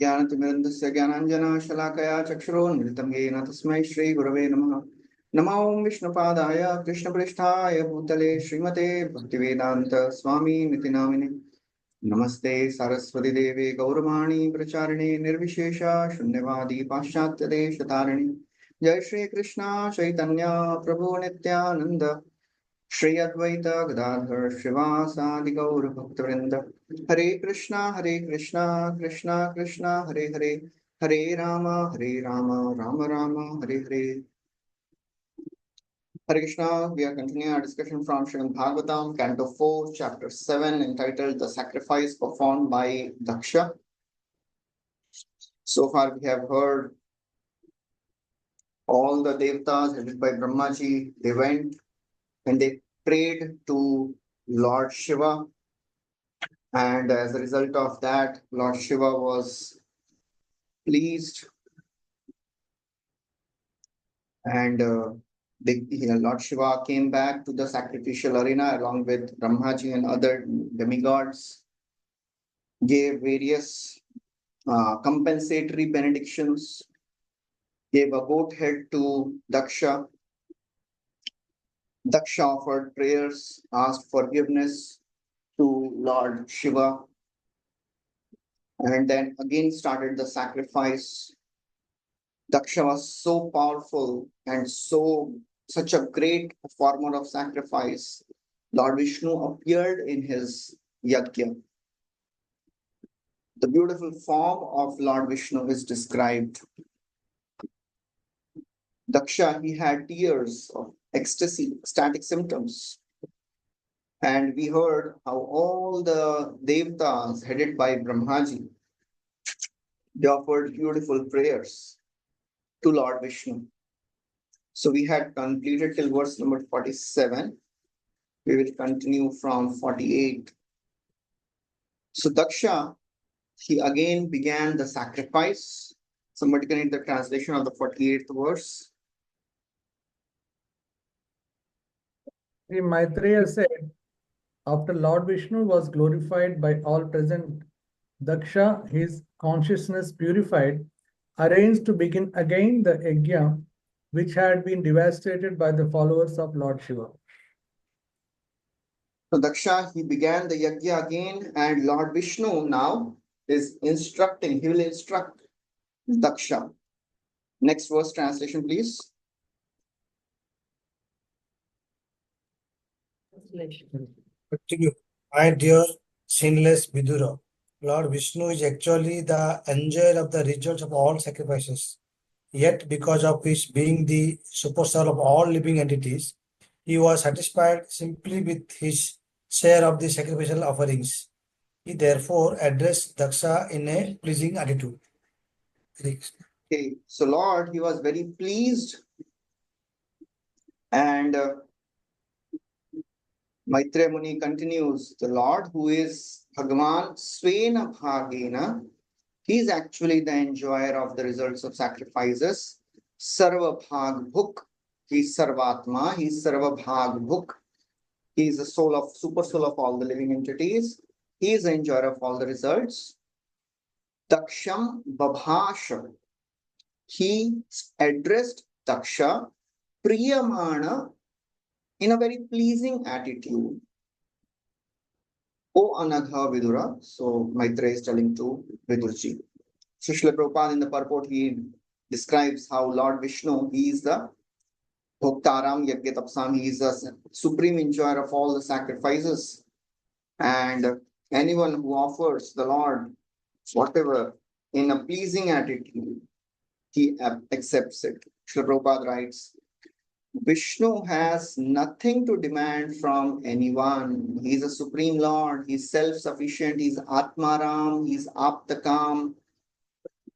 ज्ञानतिमिरन्दस्य ज्ञानाञ्जनशलाकया चक्षुरोन्मिलितं येन तस्मै श्रीगुरवे नमः। नमो विष्णुपादाय कृष्णपृष्ठाय भूतले श्रीमते भक्तिवेदान्त स्वामिनिति नामिने। नमस्ते सरस्वती देवे गौरवाणी प्रचारिणे निर्विशेष शून्यवादी पाश्चात्यदेशतारिणे। जय श्री कृष्ण चैतन्य प्रभु नित्यानंद श्री अद्वैत गदाधर श्रीवासादि गौर भक्तवृंद। हरे कृष्णा कृष्णा कृष्णा हरे हरे, हरे Ram Ram Ram Hare Hare. Hare Krishna, we are continuing our discussion from Srimad Bhagvatam, Canto 4, Chapter 7, entitled The Sacrifice Performed by Daksha. So far, we have heard all the Devatas headed by Brahmaji. They went and they prayed to Lord Shiva, and as a result of that, Lord Shiva was pleased, and Lord Shiva came back to the sacrificial arena along with Brahmaji and other demigods, gave various compensatory benedictions, gave a goat head to Daksha. Daksha offered prayers, asked forgiveness to Lord Shiva, and then again started the sacrifice. Daksha was so powerful and such a great performer of sacrifice. Lord Vishnu appeared in his yajna. The beautiful form of Lord Vishnu is described. Daksha, he had tears of ecstasy, ecstatic symptoms. And we heard how all the Devatas headed by Brahmaji, they offered beautiful prayers to Lord Vishnu. So we had completed till verse number 47. We will continue from 48. So Daksha, he again began the sacrifice. Somebody can read the translation of the 48th verse. Sri Maitreya said, after Lord Vishnu was glorified by all present, Daksha, his consciousness purified, arranged to begin again the yajna which had been devastated by the followers of Lord Shiva. So Daksha, he began the yajna again, and Lord Vishnu now is instructing, he will instruct Daksha. Next verse translation, please. Continue. My dear sinless Vidura, Lord Vishnu is actually the enjoyer of the results of all sacrifices. Yet, because of his being the superstar of all living entities, he was satisfied simply with his share of the sacrificial offerings. He therefore addressed Daksha in a pleasing attitude. Okay, so Lord, he was very pleased, and Maitreya Muni continues, the Lord who is Bhagavan Svena Bhagena, he is actually the enjoyer of the results of sacrifices. Sarva Bhag Bhuk, he is Sarvatma, he is Sarva Bhag Bhuk, he is the soul of super soul of all the living entities. He is the enjoyer of all the results. Daksham Babhasha, he addressed Daksha Priyamana in a very pleasing attitude. O Anagha Vidura, so Maitreya is telling to Vidurji. So Srila Prabhupada in the purport, he describes how Lord Vishnu, he is the Bhoktaram Yajna Tapsam, he is the supreme enjoyer of all the sacrifices. And anyone who offers the Lord whatever in a pleasing attitude, he accepts it. Srila Prabhupada writes, Vishnu has nothing to demand from anyone. He is a supreme Lord. He is self-sufficient. He is Atmaram. He is Aptakam.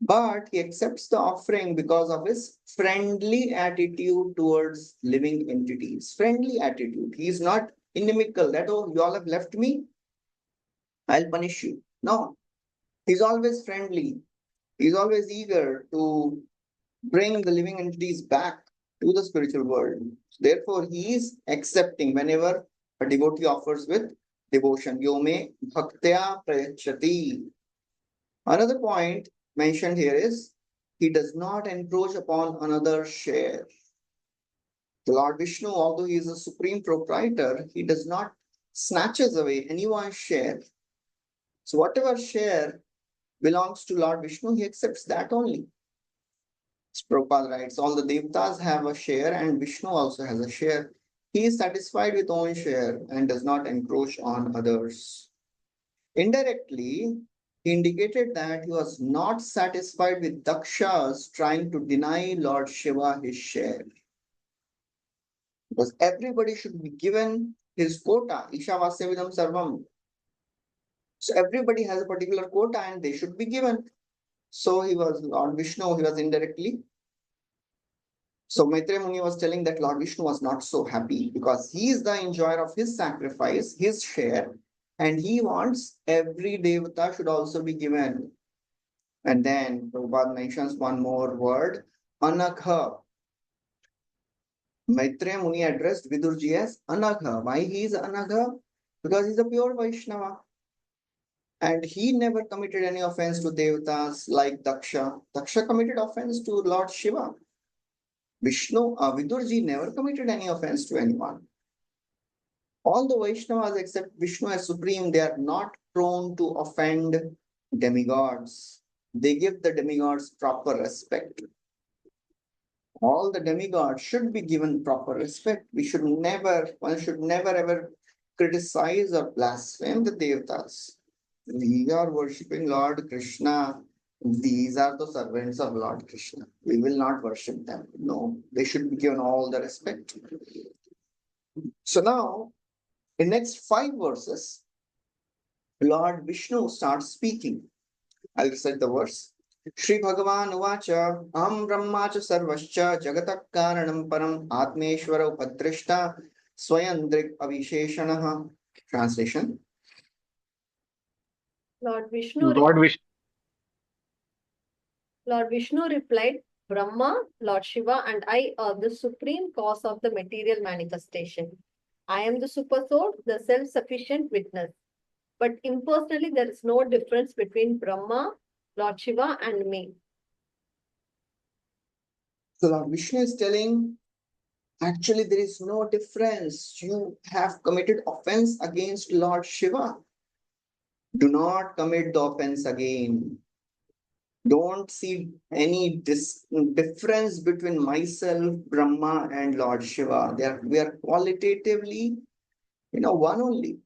But he accepts the offering because of his friendly attitude towards living entities. Friendly attitude. He is not inimical that, oh, you all have left me, I'll punish you. No. He's always friendly. He's always eager to bring the living entities back to the spiritual world. Therefore, he is accepting whenever a devotee offers with devotion. Yo me bhaktya prayachati. Another point mentioned here is he does not encroach upon another's share. The Lord Vishnu, although he is a supreme proprietor, he does not snatches away anyone's share. So whatever share belongs to Lord Vishnu, he accepts that only. As Prabhupada writes, all the devatas have a share and Vishnu also has a share. He is satisfied with own share and does not encroach on others. Indirectly, he indicated that he was not satisfied with Daksha's trying to deny Lord Shiva his share. Because everybody should be given his quota. Ishavasya vidam sarvam. So everybody has a particular quota and they should be given. So he was Lord Vishnu, he was indirectly. So Maitreya Muni was telling that Lord Vishnu was not so happy because he is the enjoyer of his sacrifice, his share, and he wants every devata should also be given. And then Prabhupada mentions one more word, Anagha. Maitreya Muni addressed Vidurji as Anagha. Why he is Anagha? Because he is a pure Vaishnava. And he never committed any offense to devatas like Daksha. Daksha committed offense to Lord Shiva. Vidurji never committed any offense to anyone. All the Vaishnavas except Vishnu as supreme, they are not prone to offend demigods. They give the demigods proper respect. All the demigods should be given proper respect. One should never ever criticize or blaspheme the devatas. We are worshipping Lord Krishna. These are the servants of Lord Krishna. We will not worship them. No, they should be given all the respect. So now, in next 5 verses, Lord Vishnu starts speaking. I'll recite the verse. Shri Bhagavan Uvacha Aham Brahmacha Sarvascha Jagatak Karanam Param Atmeshwara Upadrishta Swayandrik Avisheshanaha. Translation. Lord Vishnu replied, Brahma, Lord Shiva, and I are the supreme cause of the material manifestation. I am the super soul, the self-sufficient witness. But impersonally, there is no difference between Brahma, Lord Shiva, and me. So Lord Vishnu is telling, actually there is no difference. You have committed offense against Lord Shiva. Do not commit the offense again. Don't see any difference between myself, Brahma, and Lord Shiva. We are qualitatively, one only.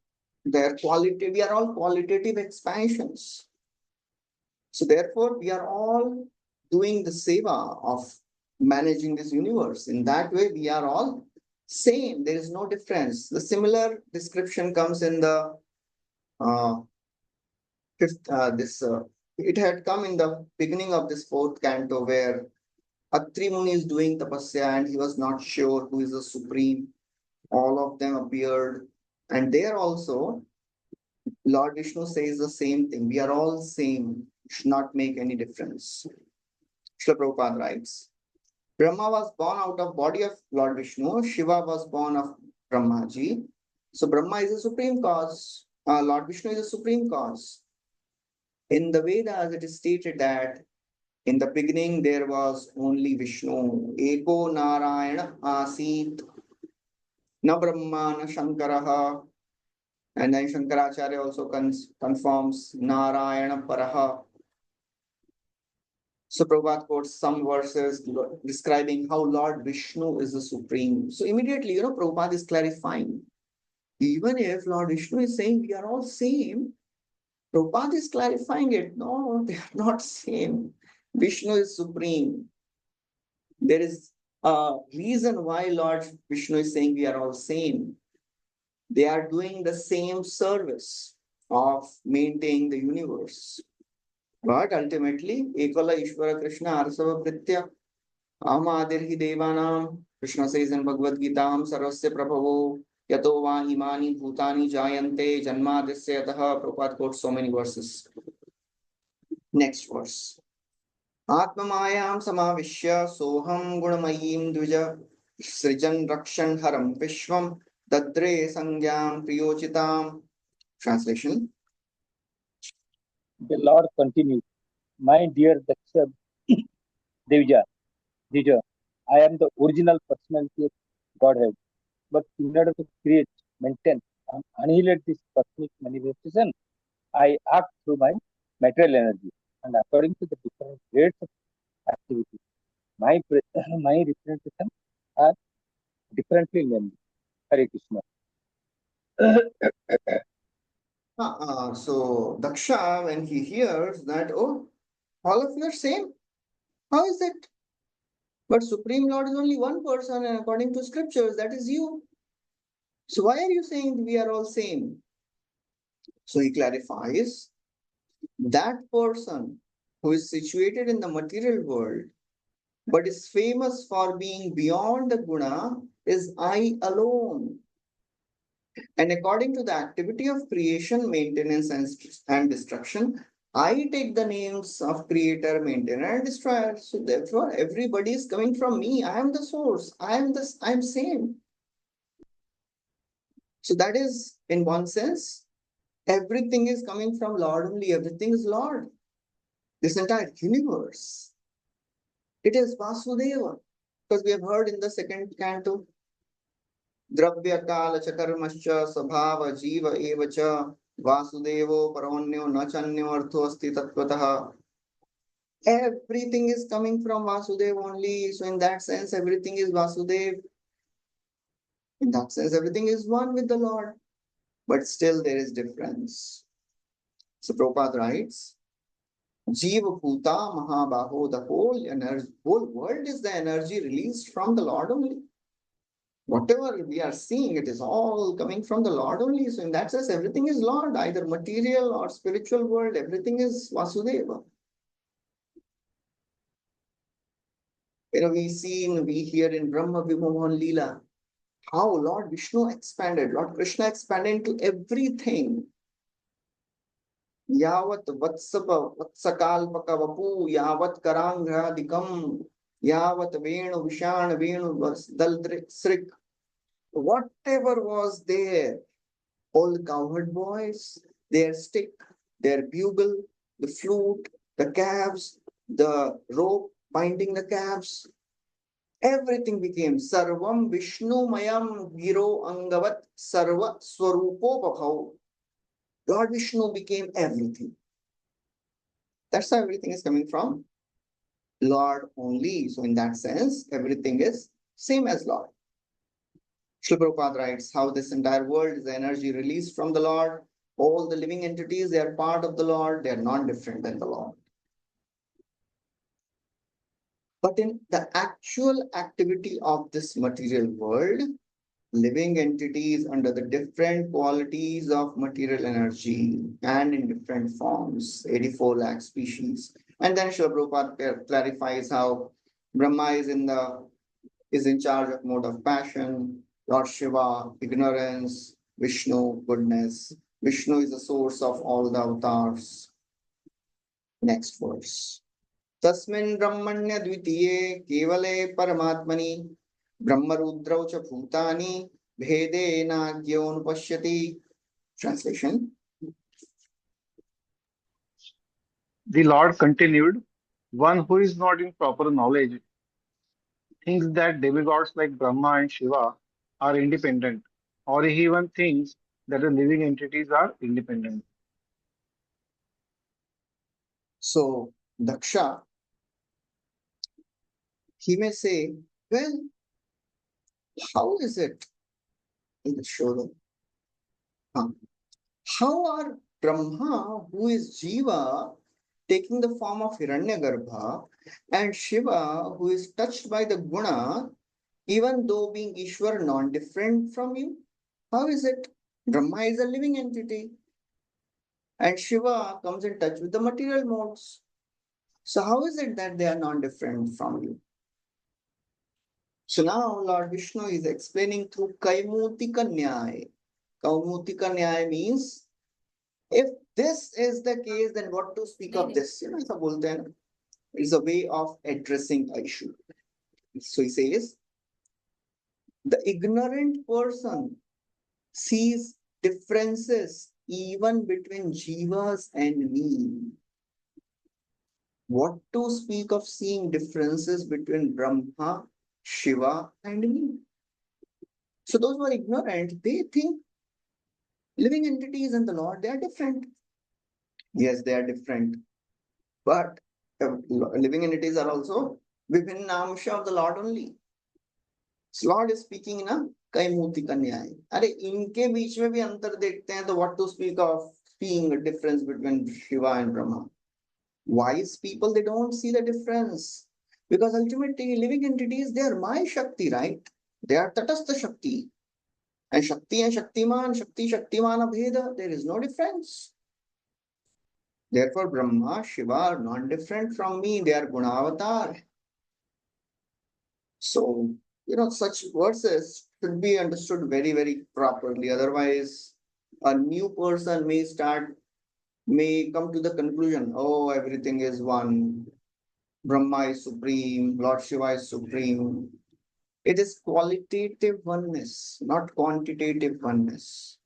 We are all qualitative expansions. So therefore, we are all doing the seva of managing this universe. In that way, we are all same. There is no difference. The similar description comes in the it had come in the beginning of this 4th canto where Atri Muni is doing tapasya and he was not sure who is the supreme. All of them appeared, and there also Lord Vishnu says the same thing. We are all same. Should not make any difference. Srila Prabhupada writes, Brahma was born out of body of Lord Vishnu. Shiva was born of Brahmaji. So Brahma is a supreme cause. Lord Vishnu is a supreme cause. In the Vedas, it is stated that in the beginning there was only Vishnu. Eko Narayana Asit. Na Brahma na Shankaraha. And then Shankaracharya also confirms Narayana Paraha. So Prabhupada quotes some verses describing how Lord Vishnu is the supreme. So immediately, Prabhupada is clarifying. Even if Lord Vishnu is saying we are all same, Prabhupada is clarifying it. No, they are not same. Vishnu is supreme. There is a reason why Lord Vishnu is saying we are all same. They are doing the same service of maintaining the universe. But ultimately, Ekala Ishvara Krishna Arsava Pritya Amadirhi Devanam. Krishna says in Bhagavad Gita, Sarvasya Prabhavo Yato Va Imani Bhutani Jayante Janmadisya Yataha. Prabhupada quotes so many verses. Next verse. Atmamayam Samavishya Soham Gunamayim Dvija Srijan Rakshan Haram Vishwam Dadre Sangyam Priyochitam Translation. The Lord continued, my dear Daksha Devja, Dija, I am the original personality of Godhead. But in order to create, maintain, and annihilate this cosmic manifestation, I act through my material energy and according to the different grades of activity. My my representation are differently named. Hare Krishna. So Daksha, when he hears that, oh, all of you are same. How is it? But Supreme Lord is only one person, and according to scriptures, that is you. So why are you saying we are all same? So he clarifies that person who is situated in the material world but is famous for being beyond the guna is I alone. And according to the activity of creation, maintenance, and destruction, I take the names of creator, maintainer, and destroyer. So therefore, everybody is coming from me. I am the source. I am same. So that is, in one sense, everything is coming from Lord only. Everything is Lord. This entire universe. It is Vasudeva. Because we have heard in the second canto, Dravya Kala Chakarmascha Sabhava Jiva Evacha Vasudevo Paronyo Nachanyo Artho Asti Tattvataha. Everything is coming from Vasudeva only. So in that sense, everything is Vasudev. In that sense, everything is one with the Lord. But still there is difference. So Prabhupada writes, Jiva Bhuta Mahabaho, the whole world is the energy released from the Lord only. Whatever we are seeing, it is all coming from the Lord only. So in that sense, everything is Lord, either material or spiritual world, everything is Vasudeva. We hear in Brahma Vimohan Leela, how Lord Vishnu expanded, Lord Krishna expanded into everything. Yavat Vatsakalpaka Vapu, Yavat Karangradikam, Yavat Venu Vishan Venu Daldrik. Whatever was there, all the cowherd boys, their stick, their bugle, the flute, the calves, the rope binding the calves, everything became Sarvam Vishnu Mayam Giro Angavat Sarva Swarupo Bhav. Lord Vishnu became everything. That's how everything is coming from Lord only. So in that sense, everything is same as Lord. Srila Prabhupada writes how this entire world is the energy released from the Lord. All the living entities, they are part of the Lord. They are not different than the Lord. But in the actual activity of this material world, living entities under the different qualities of material energy and in different forms, 84 lakh species. And then Srila Prabhupada clarifies how Brahma is in charge of mode of passion, Lord Shiva, ignorance, Vishnu, goodness. Vishnu is the source of all the avatars. Next verse. Tasmin Brahmanya Dvitiye Kevale Paramatmani Brahmarudrau cha Bhutani Bhedena Gyonupashyati. Translation. The Lord continued, one who is not in proper knowledge thinks that demigods like Brahma and Shiva are independent, or he even thinks that the living entities are independent. So Daksha, he may say, well, how is it in the Shodan? How are Brahma, who is Jiva, taking the form of Hiranyagarbha, and Shiva, who is touched by the guna, even though being Ishwar non-different from you? How is it? Brahma is a living entity, and Shiva comes in touch with the material modes. So how is it that they are non-different from you? So now Lord Vishnu is explaining through Kaimutika Nyaya. Kaimutika Nyaya means, if this is the case, then what to speak of this? ऐसा बोलते हैं ना? It's a way of addressing an issue. So he says, the ignorant person sees differences even between Jivas and me. What to speak of seeing differences between Brahma, Shiva, and me? So those who are ignorant, they think living entities and the Lord, they are different. Yes, they are different. But living entities are also Vibhinnamsha of the Lord only. So Lord is speaking in a Kaimurti Kanyai. अरे इनके बीच में भी अंतर देखते हैं तो what to speak of seeing a difference between Shiva and Brahma? Wise people, they don't see the difference. Because ultimately living entities, they are my Shakti, right? They are Tatastha Shakti. And Shaktiman, Shaktiman Abheda, there is no difference. Therefore, Brahma, Shiva are not different from me. They are Gunavatar. So, such verses should be understood very, very properly. Otherwise, a new person may come to the conclusion, oh, everything is one. Brahma is supreme, Lord Shiva is supreme. It is qualitative oneness, not quantitative oneness.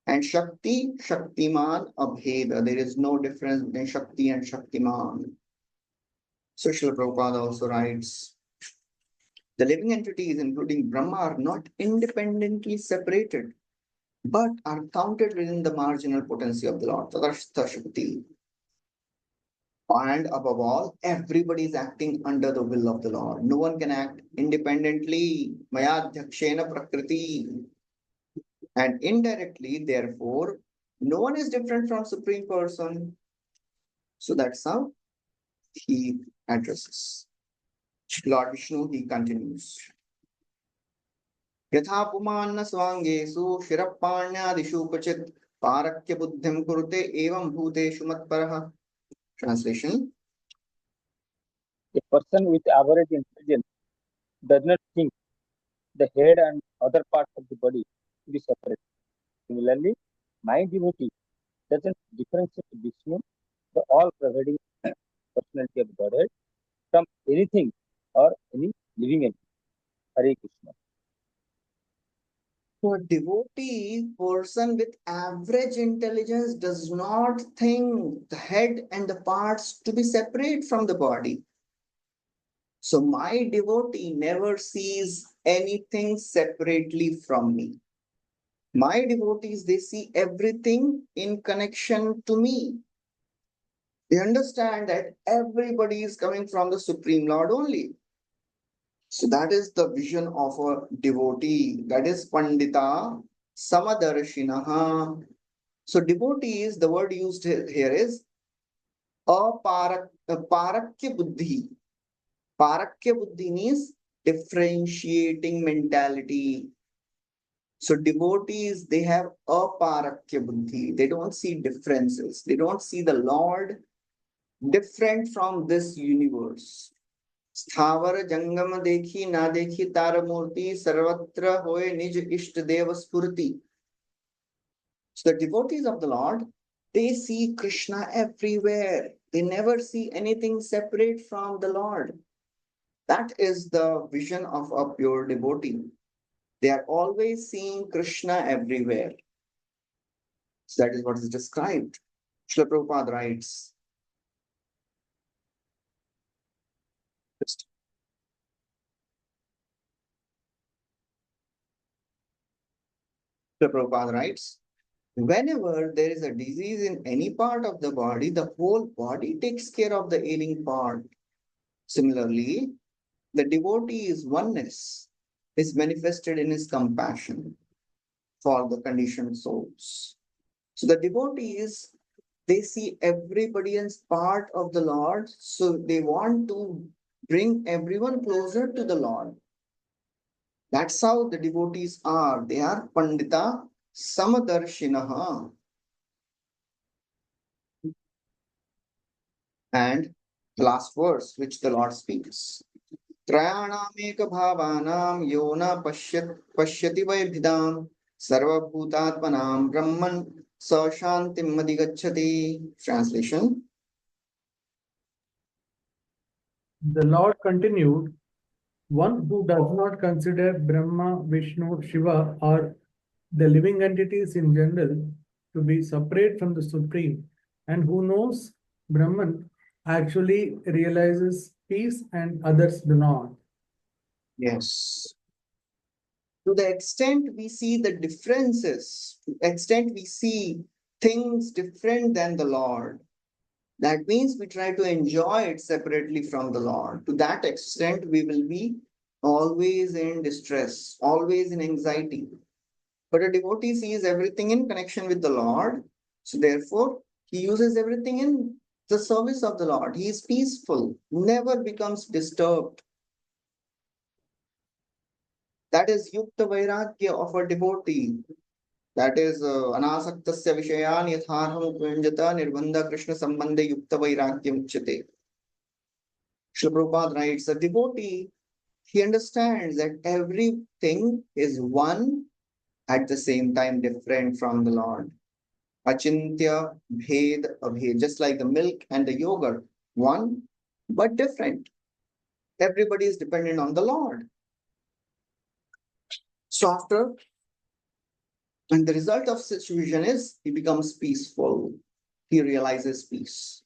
And Shakti, Shaktiman, Abheda. There is no difference between Shakti and Shaktiman. So Srila Prabhupada also writes, the living entities, including Brahma, are not independently separated, but are counted within the marginal potency of the Lord, Tadashtha Shakti. And above all, everybody is acting under the will of the Lord. No one can act independently. Mayadhyakshena Prakriti. And indirectly, therefore, no one is different from Supreme Person. So that's how he addresses. Lord Vishnu, he continues. Yatha pumanna swangesu shirapanyadishu pachit parakya buddhim kurute evam bhuteshu matparaha. Translation. A person with average intelligence does not think the head and other parts of the body to be separate. Similarly, my devotee doesn't differentiate Vishnu, the all-pervading personality of Godhead, from anything or any living entity. Hare Krishna. So a devotee person with average intelligence does not think the head and the parts to be separate from the body. So my devotee never sees anything separately from me. My devotees, they see everything in connection to me. They understand that everybody is coming from the Supreme Lord only. So that is the vision of a devotee. That is Pandita Samadarshinaha. So devotees, the word used here is Parakya Buddhi. Parakya Buddhi means differentiating mentality. So devotees, they have Aparakya Buddhi. They don't see differences. They don't see the Lord different from this universe. स्थावर जंगम देखी ना देखी तार मूर्ति सर्वत्र होए निज इष्ट देव स्फूर्ति. So the devotees of the Lord, they see Krishna everywhere. They never see anything separate from the Lord. That is the vision of a pure devotee. They are always seeing Krishna everywhere. So that is what is described. Srila Prabhupada writes, Srila Prabhupada writes, whenever there is a disease in any part of the body, the whole body takes care of the ailing part. Similarly, the devotee's oneness is manifested in his compassion for the conditioned souls. So the devotees, they see everybody as part of the Lord, so they want to bring everyone closer to the Lord. That's how the devotees are. They are Pandita Samadarshinaha. And the last verse, which the Lord speaks. Trayanameka bhavanam yona pashyati vaibhidam sarvabhutatmanam brahman sa shantim madhigacchati. Translation. The Lord continued, one who does not consider Brahma, Vishnu, Shiva, or the living entities in general to be separate from the Supreme, and who knows Brahman actually realizes peace and others do not. Yes. To the extent we see the differences, to the extent we see things different than the Lord, that means we try to enjoy it separately from the Lord. To that extent, we will be always in distress, always in anxiety. But a devotee sees everything in connection with the Lord. So therefore, he uses everything in the service of the Lord. He is peaceful, never becomes disturbed. That is yukta vairagya of a devotee. That is anasaktasya vishayan yatharham upyanjata nirbandha krishna sambandhe yukta vairagyam uchyate. Srila Prabhupada writes, a devotee, he understands that everything is one at the same time different from the Lord. Achintya, bhed, abhed, just like the milk and the yogurt, one but different. Everybody is dependent on the Lord. So and the result of such vision is he becomes peaceful. He realizes peace.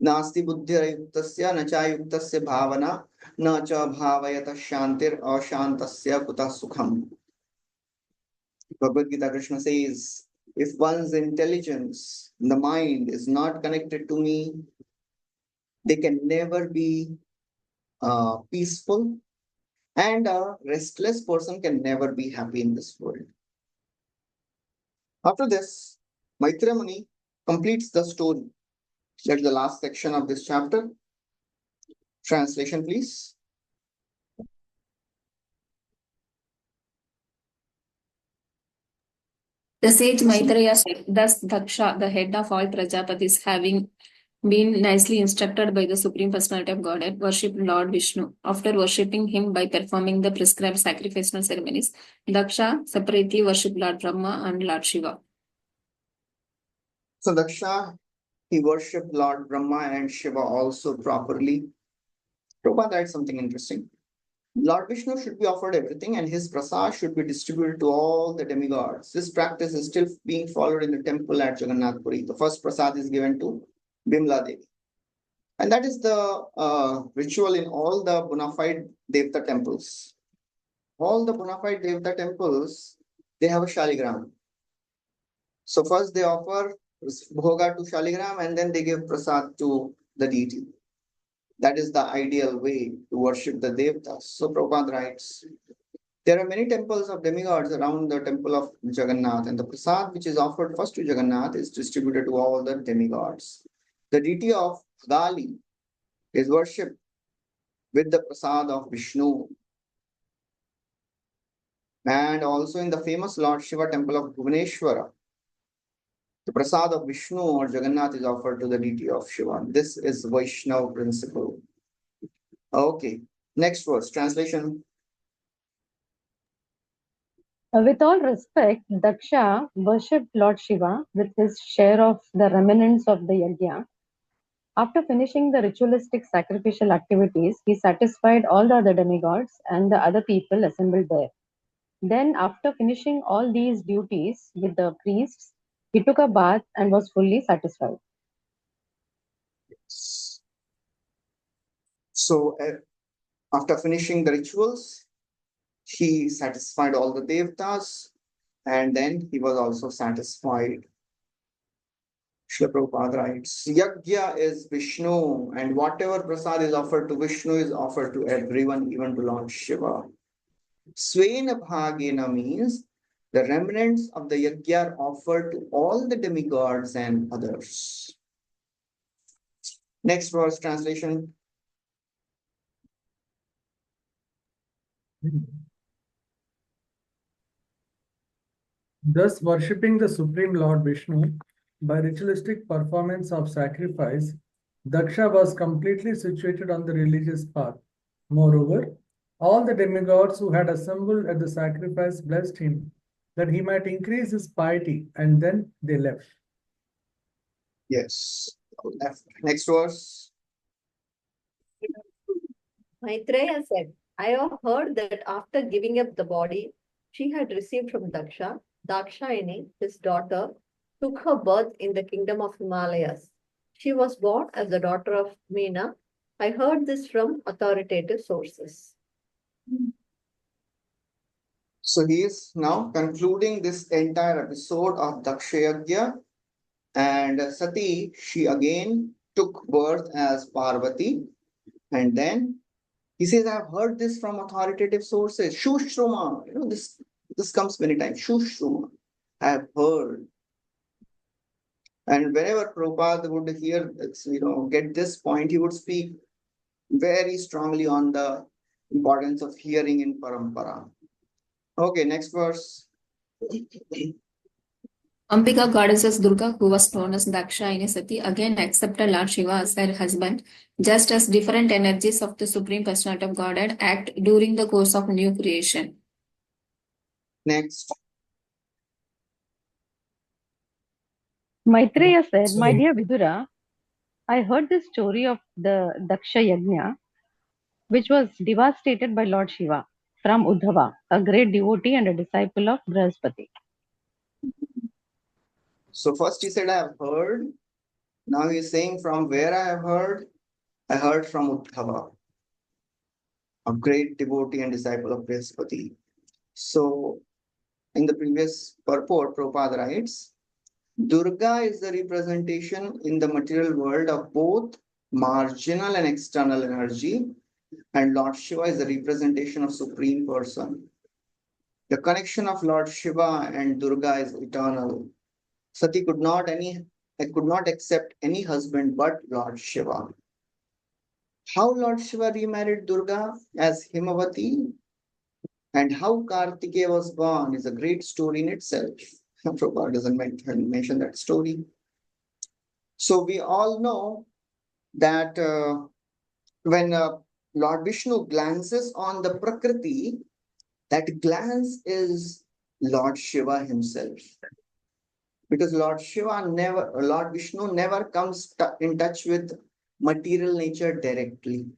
Nasti buddhirayuktasya nachayuktasya bhavana na cha bhavayata shantir ashantasya kuta sukham. Bhagavad Gita Krishna says, if one's intelligence, the mind is not connected to me, they can never be peaceful, and a restless person can never be happy in this world. After this, Maitreya Muni completes the story. That's the last section of this chapter. Translation, please. The sage Maitreya said, thus Daksha, the head of all Prajapatis, having been nicely instructed by the Supreme Personality of Godhead, worshipped Lord Vishnu. After worshipping him by performing the prescribed sacrificial ceremonies, Daksha separately worshipped Lord Brahma and Lord Shiva. So Daksha, he worshipped Lord Brahma and Shiva also properly. Prabhupada writes something interesting. Lord Vishnu should be offered everything, and his prasad should be distributed to all the demigods. This practice is still being followed in the temple at Jagannath Puri. The first prasad is given to Bimla Devi. And that is the ritual in all the bona fide Devta temples. All the bona fide Devta temples, they have a Shaligram. So first they offer bhoga to Shaligram, and then they give prasad to the deity. That is the ideal way to worship the Devtas. So Prabhupada writes, there are many temples of demigods around the temple of Jagannath, and the prasad which is offered first to Jagannath is distributed to all the demigods. The deity of Gali is worshipped with the prasad of Vishnu. And also in the famous Lord Shiva temple of Bhuvaneshwara, the prasad of Vishnu or Jagannath is offered to the deity of Shiva. This is Vaishnava principle. Okay, next verse, translation. With all respect, Daksha worshipped Lord Shiva with his share of the remnants of the yajna. After finishing the ritualistic sacrificial activities, he satisfied all the other demigods and the other people assembled there. Then, after finishing all these duties with the priests, he took a bath and was fully satisfied. So, after finishing the rituals, he satisfied all the devtas, and then he was also satisfied. Srila Prabhupada writes, Yajna is Vishnu, and whatever prasad is offered to Vishnu is offered to everyone, even to Lord Shiva. Svena Bhagena means the remnants of the yajna are offered to all the demigods and others. Next verse, translation. Thus, worshipping the Supreme Lord Vishnu by ritualistic performance of sacrifice, Daksha was completely situated on the religious path. Moreover, all the demigods who had assembled at the sacrifice blessed him that he might increase his piety, and then they left. Yes, left. Next verse. Maitreya said, I have heard that after giving up the body she had received from Daksha, Dakshayani, his daughter, took her birth in the kingdom of Himalayas. She was born as the daughter of Meena. I heard this from authoritative sources. So he is now concluding this entire episode of Dakshayagya, and Sati, she again took birth as Parvati, and then he says, I've heard this from authoritative sources. Shushruma, this comes many times. Shushruma, I have heard. And whenever Prabhupada would hear, get this point, he would speak very strongly on the importance of hearing in parampara. Okay, next verse. Ambika goddesses Durga, who was known as Daksha Sati, again accepted Lord Shiva as her husband, just as different energies of the Supreme Personality of Godhead act during the course of new creation. Next. Maitreya said, my dear Vidura, I heard the story of the Daksha Yajna, which was devastated by Lord Shiva from Uddhava, a great devotee and a disciple of Brihaspati. So first he said, I have heard. Now he's saying from where I have heard. I heard from Uddhava, a great devotee and disciple of Brihaspati. So in the previous purport, Prabhupada writes, Durga is the representation in the material world of both marginal and external energy, and Lord Shiva is the representation of Supreme Person. The connection of Lord Shiva and Durga is eternal. Sati could not accept any husband but Lord Shiva. How Lord Shiva remarried Durga as Himavati and how Kartikeya was born is a great story in itself. Prabhupada doesn't mention that story. So we all know that when Lord Vishnu glances on the Prakriti, that glance is Lord Shiva himself. Because Lord Vishnu never comes in touch with material nature directly.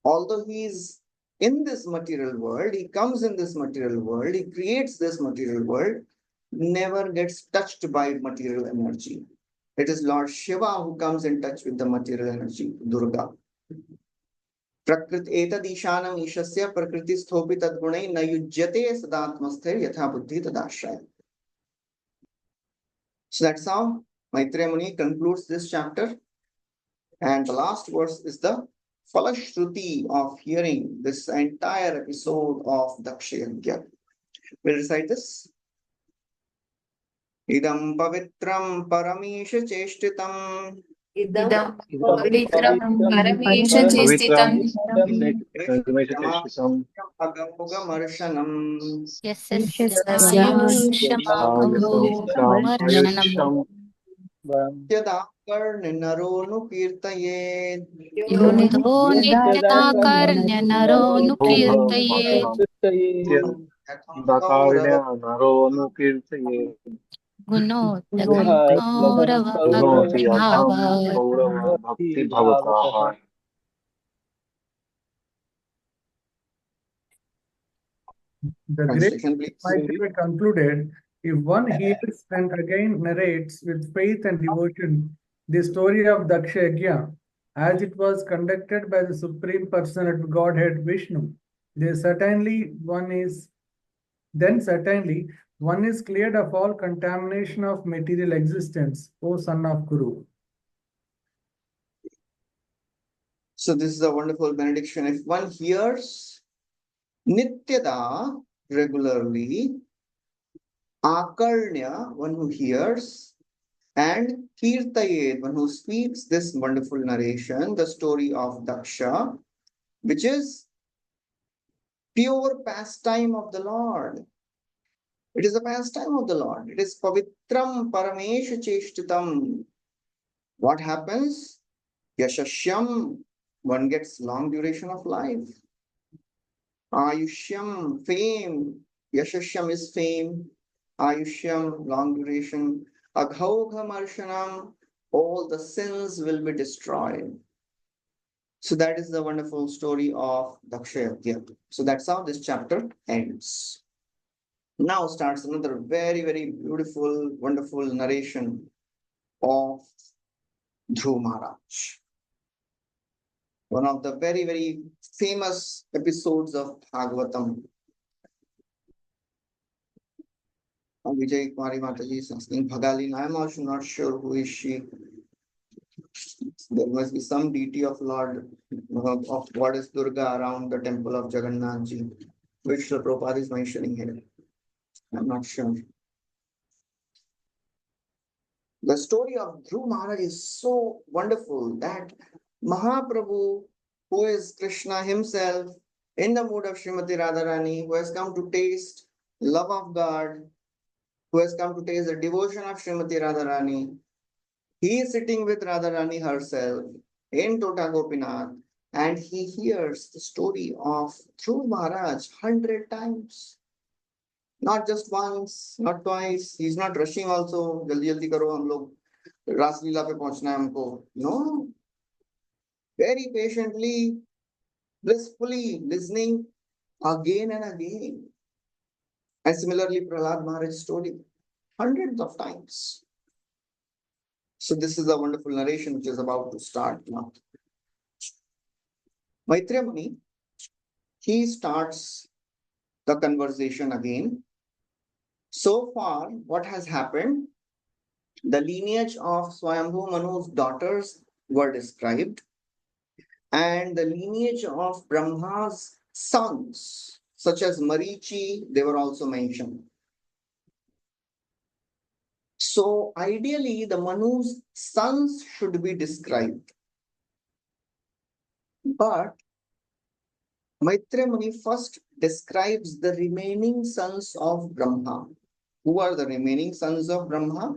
Although he is in this material world, he comes in this material world, he creates this material world, never gets touched by material energy. It is Lord Shiva who comes in touch with the material energy, Durga. Prakriti etadishanam ishasya prakriti sthopi tadgunai na yujyate sadatmasthir yatha buddhi tadashraya. So that's how Maitreya Muni concludes this chapter. And the last verse is the Falashruti of hearing this entire episode of Dakshayagya. We'll recite this. Idam pavitram paramisha cheshtitam Idam Pavitram Paramesha Pavitram Chestitam agamugam arshanam Yasasayushamagambo yadakarnaro kirtayed Yonidho Nityadakarnya Naro Nukirtaye Dakarnya naro nukirtaye Gunotyatam Gaurava Gunoti Bhakti atam Bhava. Gaurava Bhakti Bhavataha. The great Translation, please. Maitreya concluded, if one hears and again narrates with faith and devotion the story of Dakshayagya, as it was conducted by the Supreme Personality of Godhead Vishnu, certainly one is cleared of all contamination of material existence, O son of Kuru. So this is a wonderful benediction. If one hears Nityada regularly, Akarnya, one who hears, and Kirtayed, one who speaks this wonderful narration, the story of Daksha, which is pure pastime of the Lord. It is a pastime of the Lord. It is Pavitram Paramesha Cheshtitam. What happens? Yashashyam, one gets long duration of life. Ayushyam, fame. Yashashyam is fame. Ayushyam, long duration. Aghaugham arshanam, all the sins will be destroyed. So that is the wonderful story of Dakshayagya. So that's how this chapter ends. Now starts another very, very beautiful, wonderful narration of Dhruv Maharaj. One of the very, very famous episodes of Bhagavatam. Vijay Kumari Mataji is asking Bhagalin. I am also not sure who is she. There must be some deity of Lord of Goddess Durga around the temple of Jagannath Ji, which the Prabhupada is mentioning here. I'm not sure. The story of Dhruv Maharaj is so wonderful that Mahaprabhu, who is Krishna himself, in the mood of Srimati Radharani, who has come to taste love of God, who has come to taste the devotion of Srimati Radharani, he is sitting with Radharani herself in Tota Gopinath, and he hears the story of Dhruv Maharaj 100 times. Not just once, not twice. He's not rushing also. जल्दी जल्दी करो हम लोग रासलीला पे पहुंचना है हमको. No. Very patiently, blissfully listening again and again. And similarly, Prahlad Maharaj's story, hundreds of times. So this is a wonderful narration which is about to start now. Maitreya Muni, he starts the conversation again. So far, what has happened? The lineage of Swayambhu Manu's daughters were described, and the lineage of Brahma's sons, such as Marichi, they were also mentioned. So ideally, the Manu's sons should be described. But Maitreya Muni first describes the remaining sons of Brahma. Who are the remaining sons of Brahma?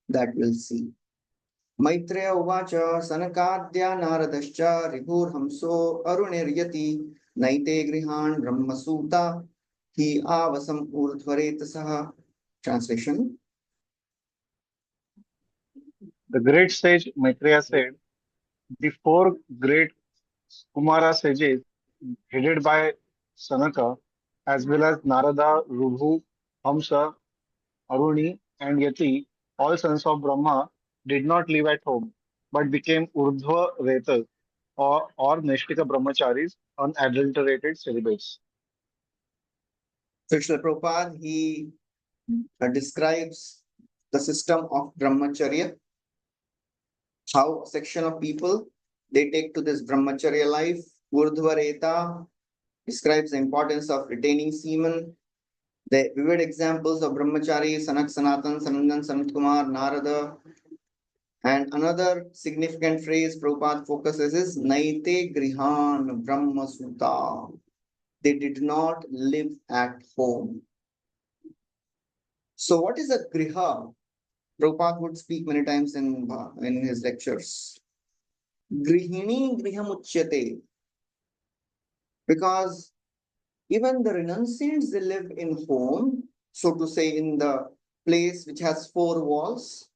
That we'll see. Maitreya uvacha sanakadya naradascha ribhur hamso aruneryati naite grihan brahmasuta hi avasam urdhvaretasaha. Translation. The great sage Maitreya said, the four great Kumara sages, headed by Sanaka, as well as Narada, Rubhu, Hamsa, Aruni, and Yati, all sons of Brahma, did not live at home, but became Urdhva Retas or Nashtika Brahmacharis, unadulterated celibates. So Srila Prabhupada, he describes the system of Brahmacharya, how a section of people, they take to this Brahmacharya life. Urdhvareta describes the importance of retaining semen. The vivid examples of Brahmachari, Sanak Sanatan, Sanandan, Sanat Kumar, Narada. And another significant phrase Prabhupada focuses is Naite Grihan Brahma Suta. They did not live at home. So what is a griha? Prabhupada would speak many times in his lectures. Grihini grihamuchyate. Because even the renunciants, they live in home, so to say, in the place which has four walls.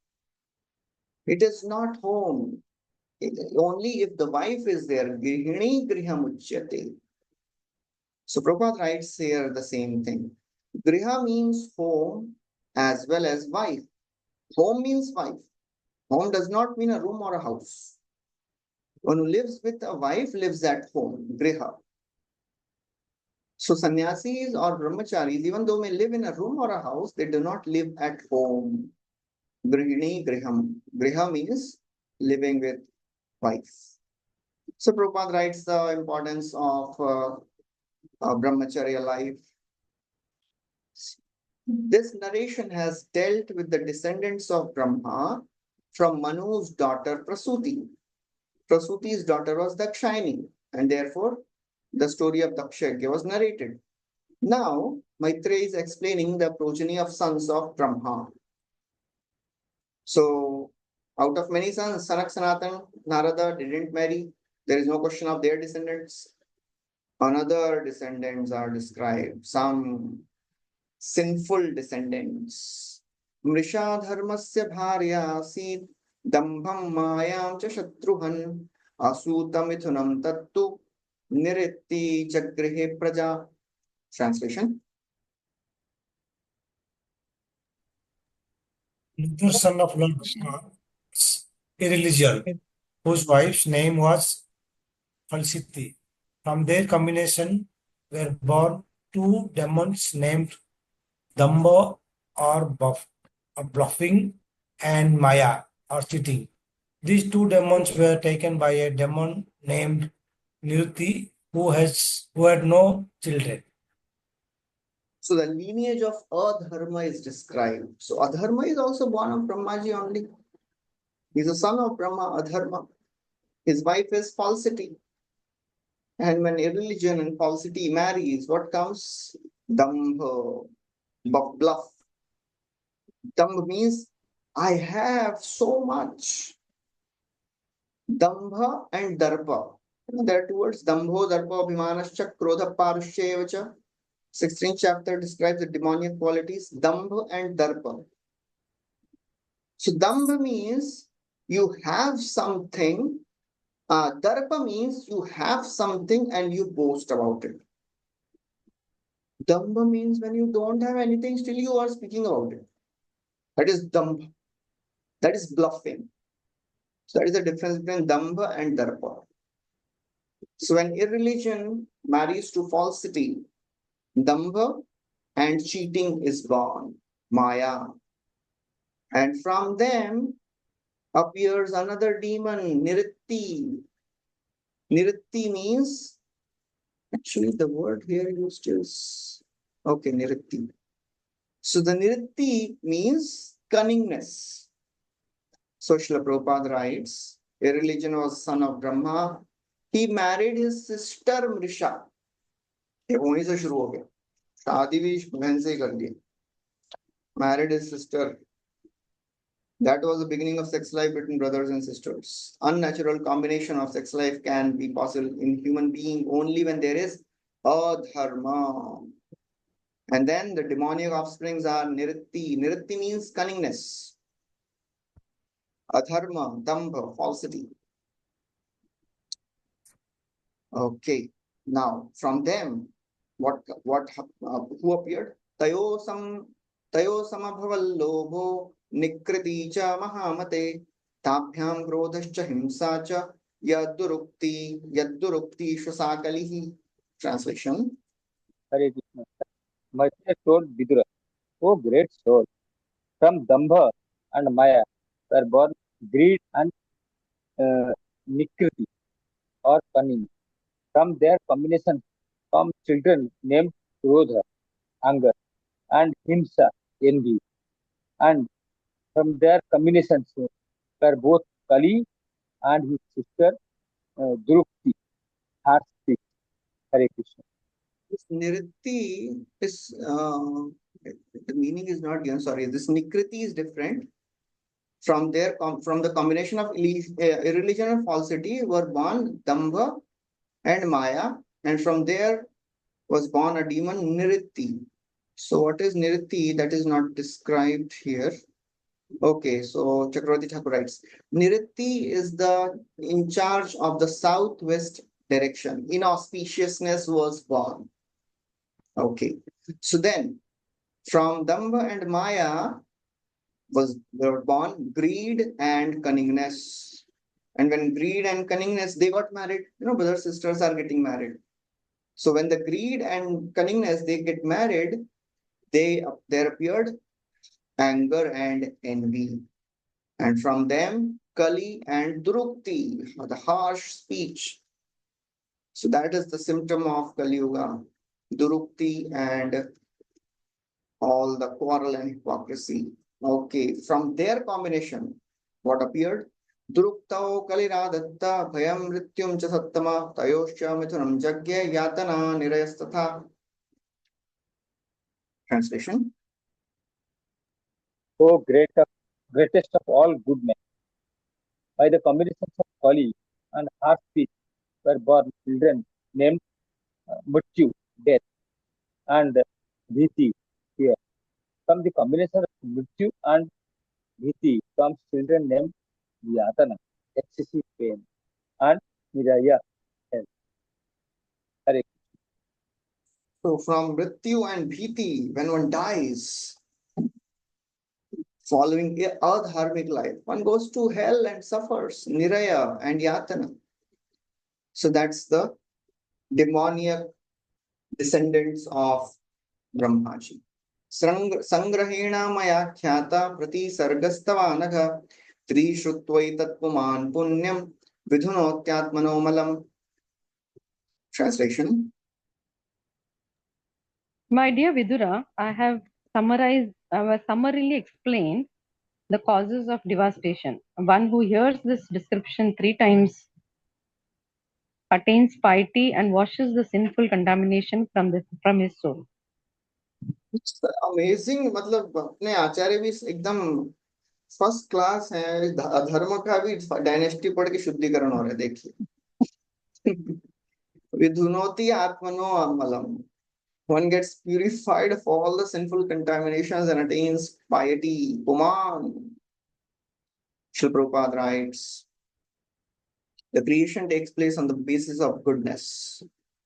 It is not home. Only if the wife is there. Grihini grihamuchyate. So Prabhupada writes here the same thing. Griha means home as well as wife. Home means wife. Home does not mean a room or a house. One who lives with a wife lives at home, griha. So sannyasis or brahmacharis, even though may live in a room or a house, they do not live at home. Grihini griham. Griha means living with wife. So Prabhupada writes the importance of brahmacharya life. This narration has dealt with the descendants of Brahma from Manu's daughter Prasuti. Prasuti's daughter was Dakshayani, and therefore the story of Dakshayagya was narrated. Now, Maitreya is explaining the progeny of sons of Brahma. So, out of many sons, Sanak Sanatan, Narada didn't marry. There is no question of their descendants. Another descendants are described, some sinful descendants. Mrisha dharmasya bharya asid dambham mayam cha shatruhan asuta mithunam tattu niritti jagrihe praja. Translation. Another son of Lord Krishna is irreligion, whose wife's name was Falsiti. From their combination were born two demons named Damba or bluffing and Maya or cheating. These two demons were taken by a demon named Nirti who had no children. So the lineage of Adharma is described. So Adharma is also born of Brahmaji only. He's a son of Brahma, Adharma. His wife is falsity. And when irreligion and falsity marries, what comes? Dambha, bluff. Dambha means I have so much. Dambha and Darpa. There are two words, Dambho, Darpa, Abhimanascha, Krodha, Parushevacha. 16th chapter describes the demonic qualities, Dambha and Darpa. So Dambha means you have something. Darpa means you have something and you boast about it. Dambha means when you don't have anything, still you are speaking about it. That is Dambha. That is bluffing. So that is the difference between Dambha and Darpa. So when irreligion marries to falsity, Dambha and cheating is born, Maya. And from them appears another demon, Niritti. Niritti means, actually the word here used is, okay, Niritti. So the Niritti means cunningness. So Srila Prabhupada writes, irreligion was son of Brahma. He married his sister Mrisha. ये वहीं से शुरू हो गया शादी भी बहन से ही कर ली married his sister. That was the beginning of sex life between brothers and sisters. Unnatural combination of sex life can be possible in human being only when there is adharma. And then the demonic offsprings are niritti. Niritti means cunningness. Adharma, dambha, falsity. Okay. Now, from them, who appeared? Tayo samabhaval lobho nikriti cha mahamate tabhyam krodhascha himsa cha yaddurukti shasakalihi. Translation. Hare Krishna. Maitreya told Vidura, O great soul, from Dambha and Maya were born greed and nikriti or cunning. From their combination come children named Krodha, anger, and Himsa, envy. And from their combinations were both Kali and his sister Drupti, heart speech. Hare Krishna. This niritti is, the meaning is not given, sorry. This nikriti is different. From the combination of irreligion and falsity were born Dambha and Maya, and from there was born a demon Niritti. So what is Niritti? That is not described here. Okay, so Chakravarti Thakur writes, Niritti is the in charge of the southwest direction. Inauspiciousness was born. Okay, so then from Dambha and Maya were born greed and cunningness. And when greed and cunningness, they got married. Brothers, sisters are getting married. So when the greed and cunningness, they get married, there appeared anger and envy. And from them, Kali and Drukti, the harsh speech. So that is the symptom of Kali Yuga, Drukti and all the quarrel and hypocrisy. Okay, from their combination, what appeared? Druktao kaliradatta bhayam mrityum cha sattama tayoscha mithunam jagya yatana nirayastatha. Translation. O greatest of all good men. By the combinations of Kali and harsh speech were born children named Mrityu, death, and Bhiti, fear. From the combination of Mrityu and Bhiti comes children named Yatana, excessive pain, and Niraya, health. Hare So from Mrityu and Bhiti, when one dies, following a adharmic life. One goes to hell and suffers, niraya and yatana. So that's the demoniac descendants of Brahmaji. Sangrahena maya khyata prati sargastava Trishrutvaittatpuman punyam vidhunotyatmanomalam. Translation. My dear Vidura, I have summarily explained the causes of devastation. One who hears this description 3 times attains piety and washes the sinful contamination from his soul. It's amazing. मतलब अपने आचार्य भी एकदम first class है. धर्म का भी dynasty पढ़ के शुद्धिकरण हो रहा है. देखिए. विधुनोति आत्मनो अमलम. One gets purified of all the sinful contaminations and attains piety. Puman. Srila Prabhupada writes, the creation takes place on the basis of goodness.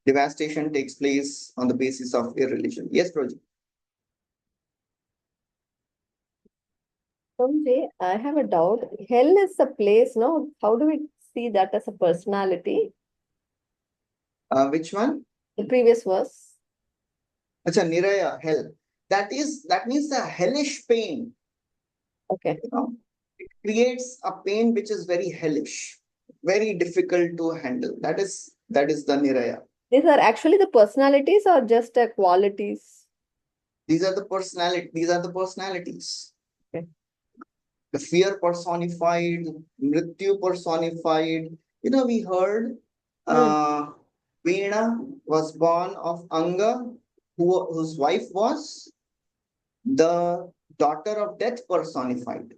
Devastation takes place on the basis of irreligion. Yes, Prabhuji. Sanjay, I have a doubt. Hell is a place, no? How do we see that as a personality? Which one? The previous verse. Acha, niraya, hell. That means the hellish pain. Okay. You know, it creates a pain which is very hellish, very difficult to handle. That is the niraya. These are actually the personalities or just qualities? These are the personalities. Okay. The fear personified, mrityu personified. You know, we heard Veena was born of Anga, whose wife was the daughter of death personified.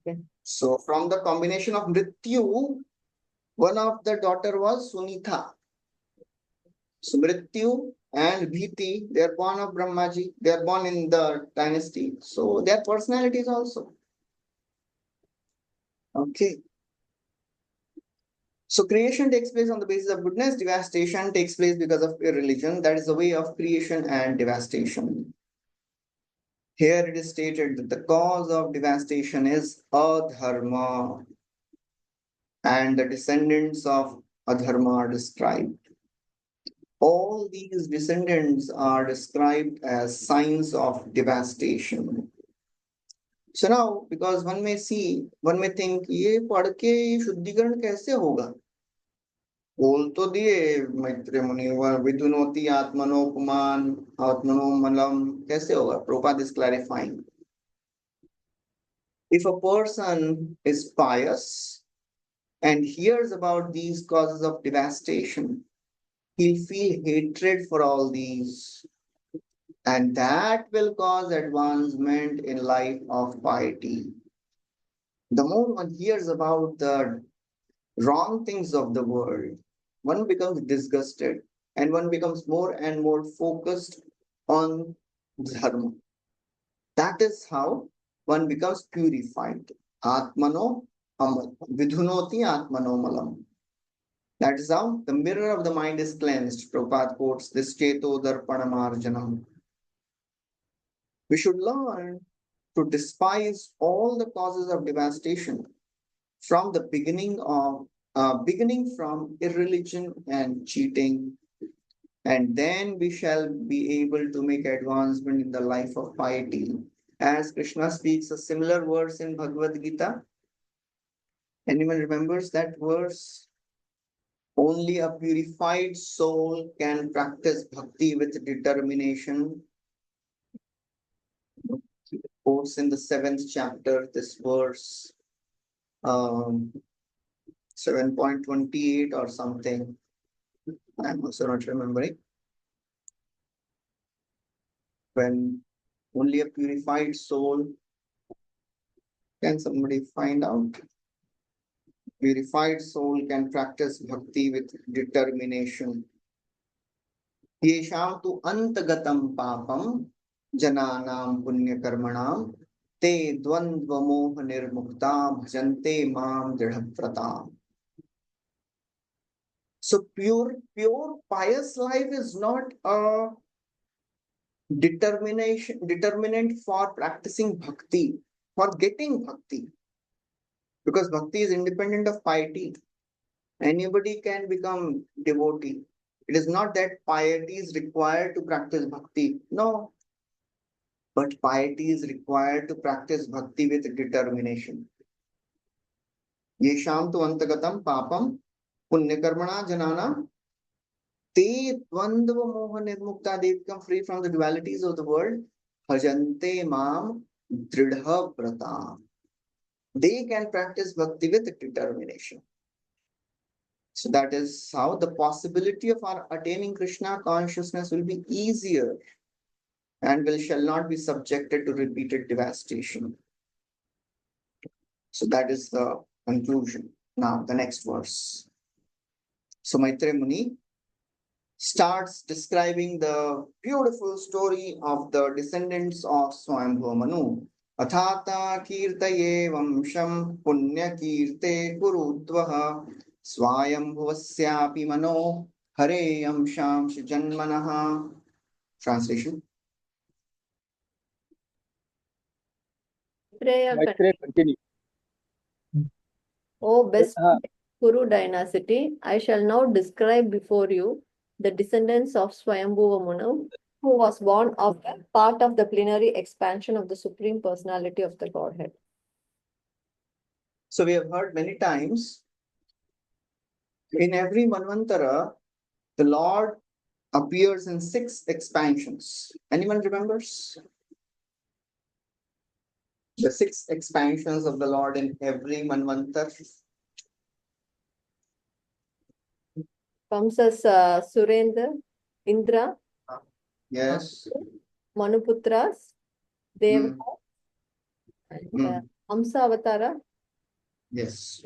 Okay. So from the combination of mrityu, one of the daughter was Sunitha. So mrityu and Bhiti, they are born of Brahmaji. They are born in the dynasty. So their personalities also. Okay. So creation takes place on the basis of goodness. Devastation takes place because of irreligion. That is the way of creation and devastation. Here it is stated that the cause of devastation is adharma, and the descendants of adharma are described. All these descendants are described as signs of devastation. So now, because one may think, ये पढ़ के ये शुद्धिकरण कैसे होगा? बोल तो दिए मैत्रेय मुनि, विधुनोति आत्मनोपमान आत्मनोमलम, कैसे होगा? Prabhupada is clarifying. If a person is pious and hears about these causes of devastation, he'll feel hatred for all these, and that will cause advancement in life of piety. The more one hears about the wrong things of the world, one becomes disgusted and one becomes more and more focused on dharma. That is how one becomes purified. Atmano amal, vidhunoti atmano malam. That is how the mirror of the mind is cleansed. Prabhupada quotes this Cheto Darpanamarjanam. We should learn to despise all the causes of devastation from the beginning from irreligion and cheating, and then we shall be able to make advancement in the life of piety. As Krishna speaks a similar verse in Bhagavad Gita. Anyone remembers that verse? Only a purified soul can practice bhakti with determination. Quotes in the 7th chapter this verse, 7.28 or something. I'm also not remembering. When only a purified soul, can somebody find out? Purified soul can practice bhakti with determination. Yesham tu antagatam papam jananam punya karmanam te dvandva moha nirmukta bhajante mam dridhapratam. So pure pious life is not a determinant for practicing bhakti. for getting bhakti. Because bhakti is independent of piety. Anybody can become devotee. It is not that piety is required to practice bhakti. No. But piety is required to practice bhakti with determination. Yesham tu antagatam papam punyakarmana janana te dvandva moha nirmukta. They become free from the dualities of the world. Bhajante mam dridha vrata. They can practice bhakti with determination. So that is how the possibility of our attaining Krishna consciousness will be easier and shall not be subjected to repeated devastation. So that is the conclusion. Now the next verse. So Maitreya Muni starts describing the beautiful story of the descendants of Swayambhuva Manu. Athata kirtaye vamsham punya kirte kurudvaha Swayambhuvasyapi mano hare amsham janmanaha. Translation. Maitreya continue. O best Uh, Kuru dynasty, I shall now describe before you the descendants of Swayambhuva Manu, who was born of part of the plenary expansion of the Supreme Personality of the Godhead. So we have heard many times, in every Manvantara, the Lord appears in 6 expansions. Anyone remembers? The 6 expansions of the Lord in every Manvantara. Comes as Surendra, Indra, Yes. Manuputras, Deva, Mm. and Amsa Avatara. Yes.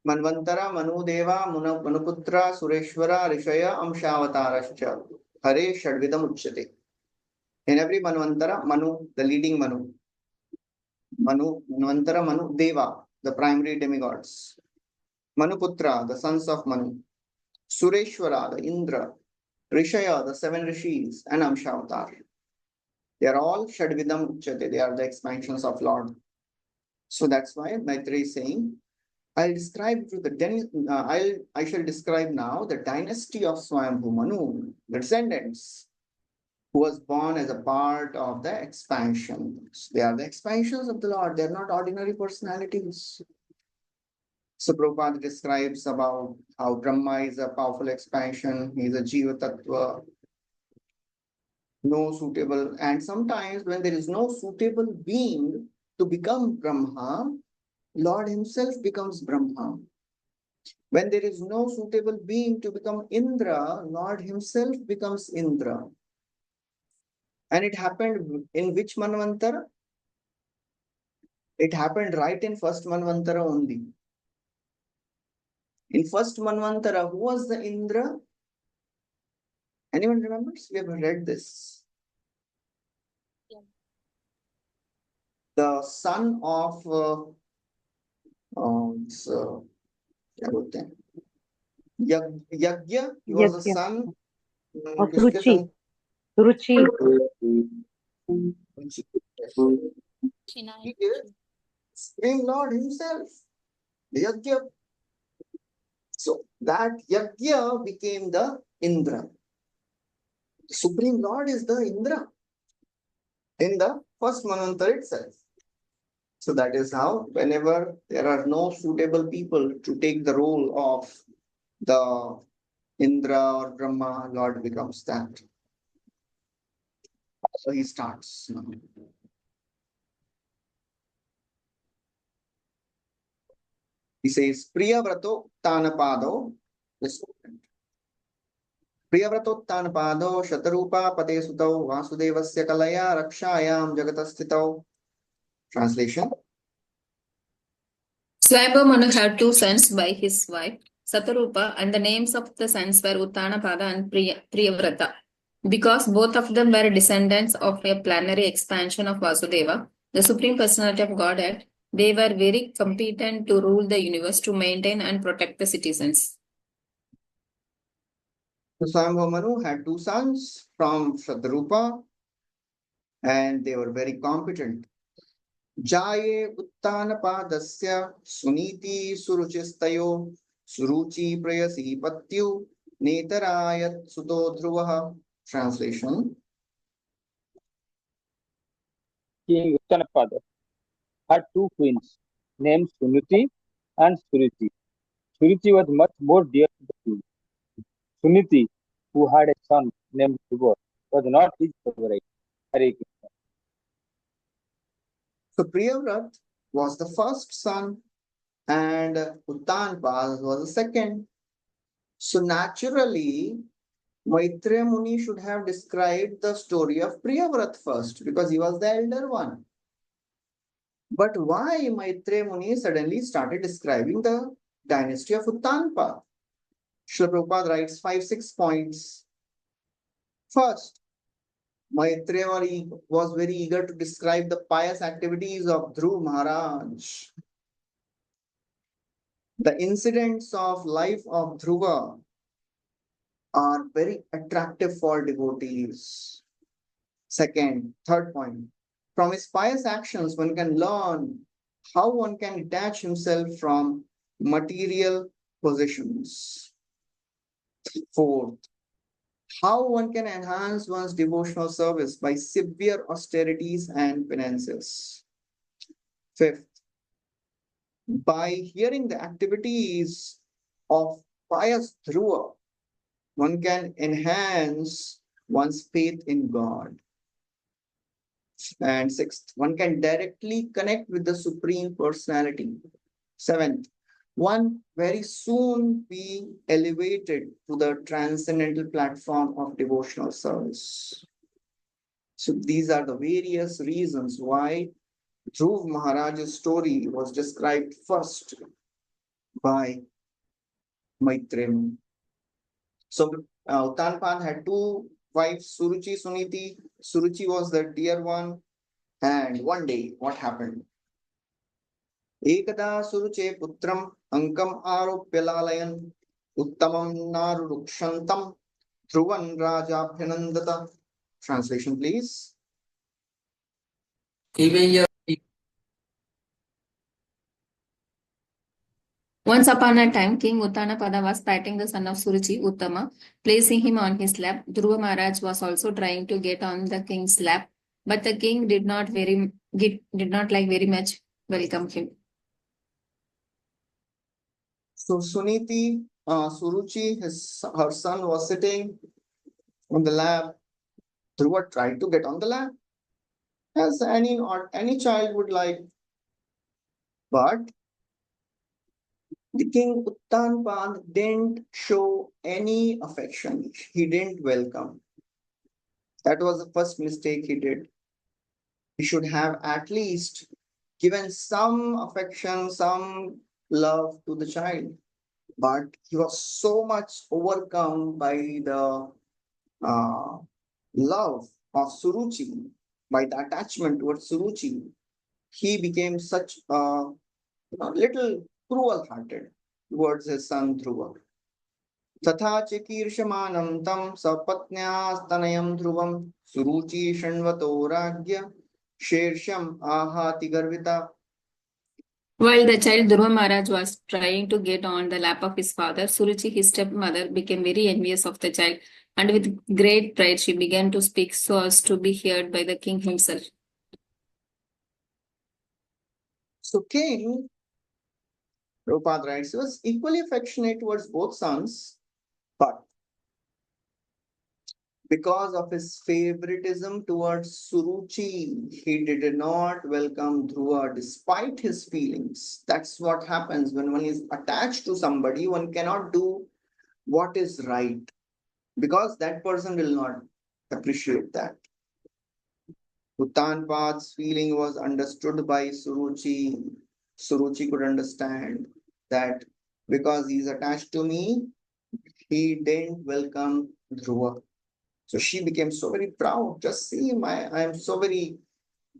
Manvantara, Manudeva, Manuputra, Sureshwara, Rishaya, Amshaavatarascha. Hare Shadvidam Uchyate. In every Manvantara, Manu, the leading Manu. Manvantara, Manu, Deva, the primary demigods. Manuputra, the sons of Manu. Sureshwara, the Indra. Rishaya, the 7 rishis, and Amshaavatar. They are all Shadvidam Uchyate. They are the expansions of Lord. So that's why Maitreya is saying, I shall describe now the dynasty of Swayambhu Manu, the descendants, who was born as a part of the expansions. They are the expansions of the Lord. They are not ordinary personalities. So Prabhupada describes about how Brahma is a powerful expansion. He is a Jiva Tattva. No suitable, and sometimes when there is no suitable being to become Brahma, Lord himself becomes Brahma. When there is no suitable being to become Indra, Lord himself becomes Indra. And it happened in which Manvantara? It happened right in first Manvantara only. In first Manvantara, who was the Indra? Anyone remembers? We have read this. The son of Yagya, he was a Yagya. son Of Ruchi. Ruchi. He is Supreme Lord himself, the Yagya. So that Yagya became the Indra. The Supreme Lord is the Indra in the first Manvantara itself. So that is how, whenever there are no suitable people to take the role of the Indra or Brahma, Lord becomes that. So he starts. He says, Priyavrato Tanapado. Priyavrato Tanapado Shatarupa Pate Sutau Vasudevasya Kalaya Rakshayam Jagatastitau. Translation. Swayambhuva Manu had 2 sons by his wife, Satarupa, and the names of the sons were Uttanapada and Priyavrata. Because both of them were descendants of a planetary expansion of Vasudeva, the Supreme Personality of Godhead, they were very competent to rule the universe, to maintain and protect the citizens. So Swayambhuva Manu had 2 sons from Shatarupa, and they were very competent जाये उत्तानपादस्य सुनीति सुरुचिस्तयो सुरुचि प्रेयसी पत्यु नेतरायत सुतो ध्रुवः. Translation. King Uttanapada had two queens named Suniti and Suruchi. Suruchi was much more dear to the king. Suniti, who had a son named Dhruva, was not his favorite. Hare Krishna. So Priyavrat was the first son and Uttanpada was the second. So naturally, Maitreya Muni should have described the story of Priyavrat first because he was the elder one. But why Maitreya Muni suddenly started describing the dynasty of Uttanpada? Srila Prabhupada writes 5-6 points. First, Maitreya Muni was very eager to describe the pious activities of Dhruv Maharaj. The incidents of life of Dhruva are very attractive for devotees. Third point, from his pious actions, one can learn how one can detach himself from material possessions. Fourth, how one can enhance one's devotional service by severe austerities and penances. Fifth, by hearing the activities of pious Dhruva, one can enhance one's faith in God. And sixth, one can directly connect with the Supreme Personality. Seventh, one very soon be elevated to the transcendental platform of devotional service. So these are the various reasons why Dhruv Maharaj's story was described first by Maitreya. So Uttanpada had two wives, Suruchi, Suniti. Suruchi was the dear one. And one day, what happened? Ekada Suruche Putram Ankam Aropya Lalayan Uttamam Narurukshantam Dhruvan Raja Bhinandata. Translation, please. Once upon a time, King Uttanapada was patting the son of Suruchi, Uttama, placing him on his lap. Dhruva Maharaj was also trying to get on the king's lap, but the king did not like very much welcome him. So Suniti, Suruchi, her son was sitting on the lap. Dhruva tried to get on the lap, as any child would like. But the king Uttanpada didn't show any affection. He didn't welcome. That was the first mistake he did. He should have at least given some affection, some love to the child. But he was so much overcome by the love of Suruchi, by the attachment towards Suruchi. He became such a little cruel-hearted towards his son Dhruva. तथा चिकीर्षमानं तं सपत्न्यास्तनयं ध्रुवं सुरुचि शृण्वतो राज्ञ शीर्षम् आहाति Garvita. While the child Dhruva Maharaj was trying to get on the lap of his father, Suruchi, his stepmother, became very envious of the child, and with great pride she began to speak so as to be heard by the king himself. So king, Prabhupada writes, he was equally affectionate towards both sons, but because of his favoritism towards Suruchi, he did not welcome Dhruva despite his feelings. That's what happens when one is attached to somebody, one cannot do what is right because that person will not appreciate that. Uttanpad's feeling was understood by Suruchi. Suruchi could understand that because he is attached to me, he didn't welcome Dhruva. So she became so very proud. Just see, I am so very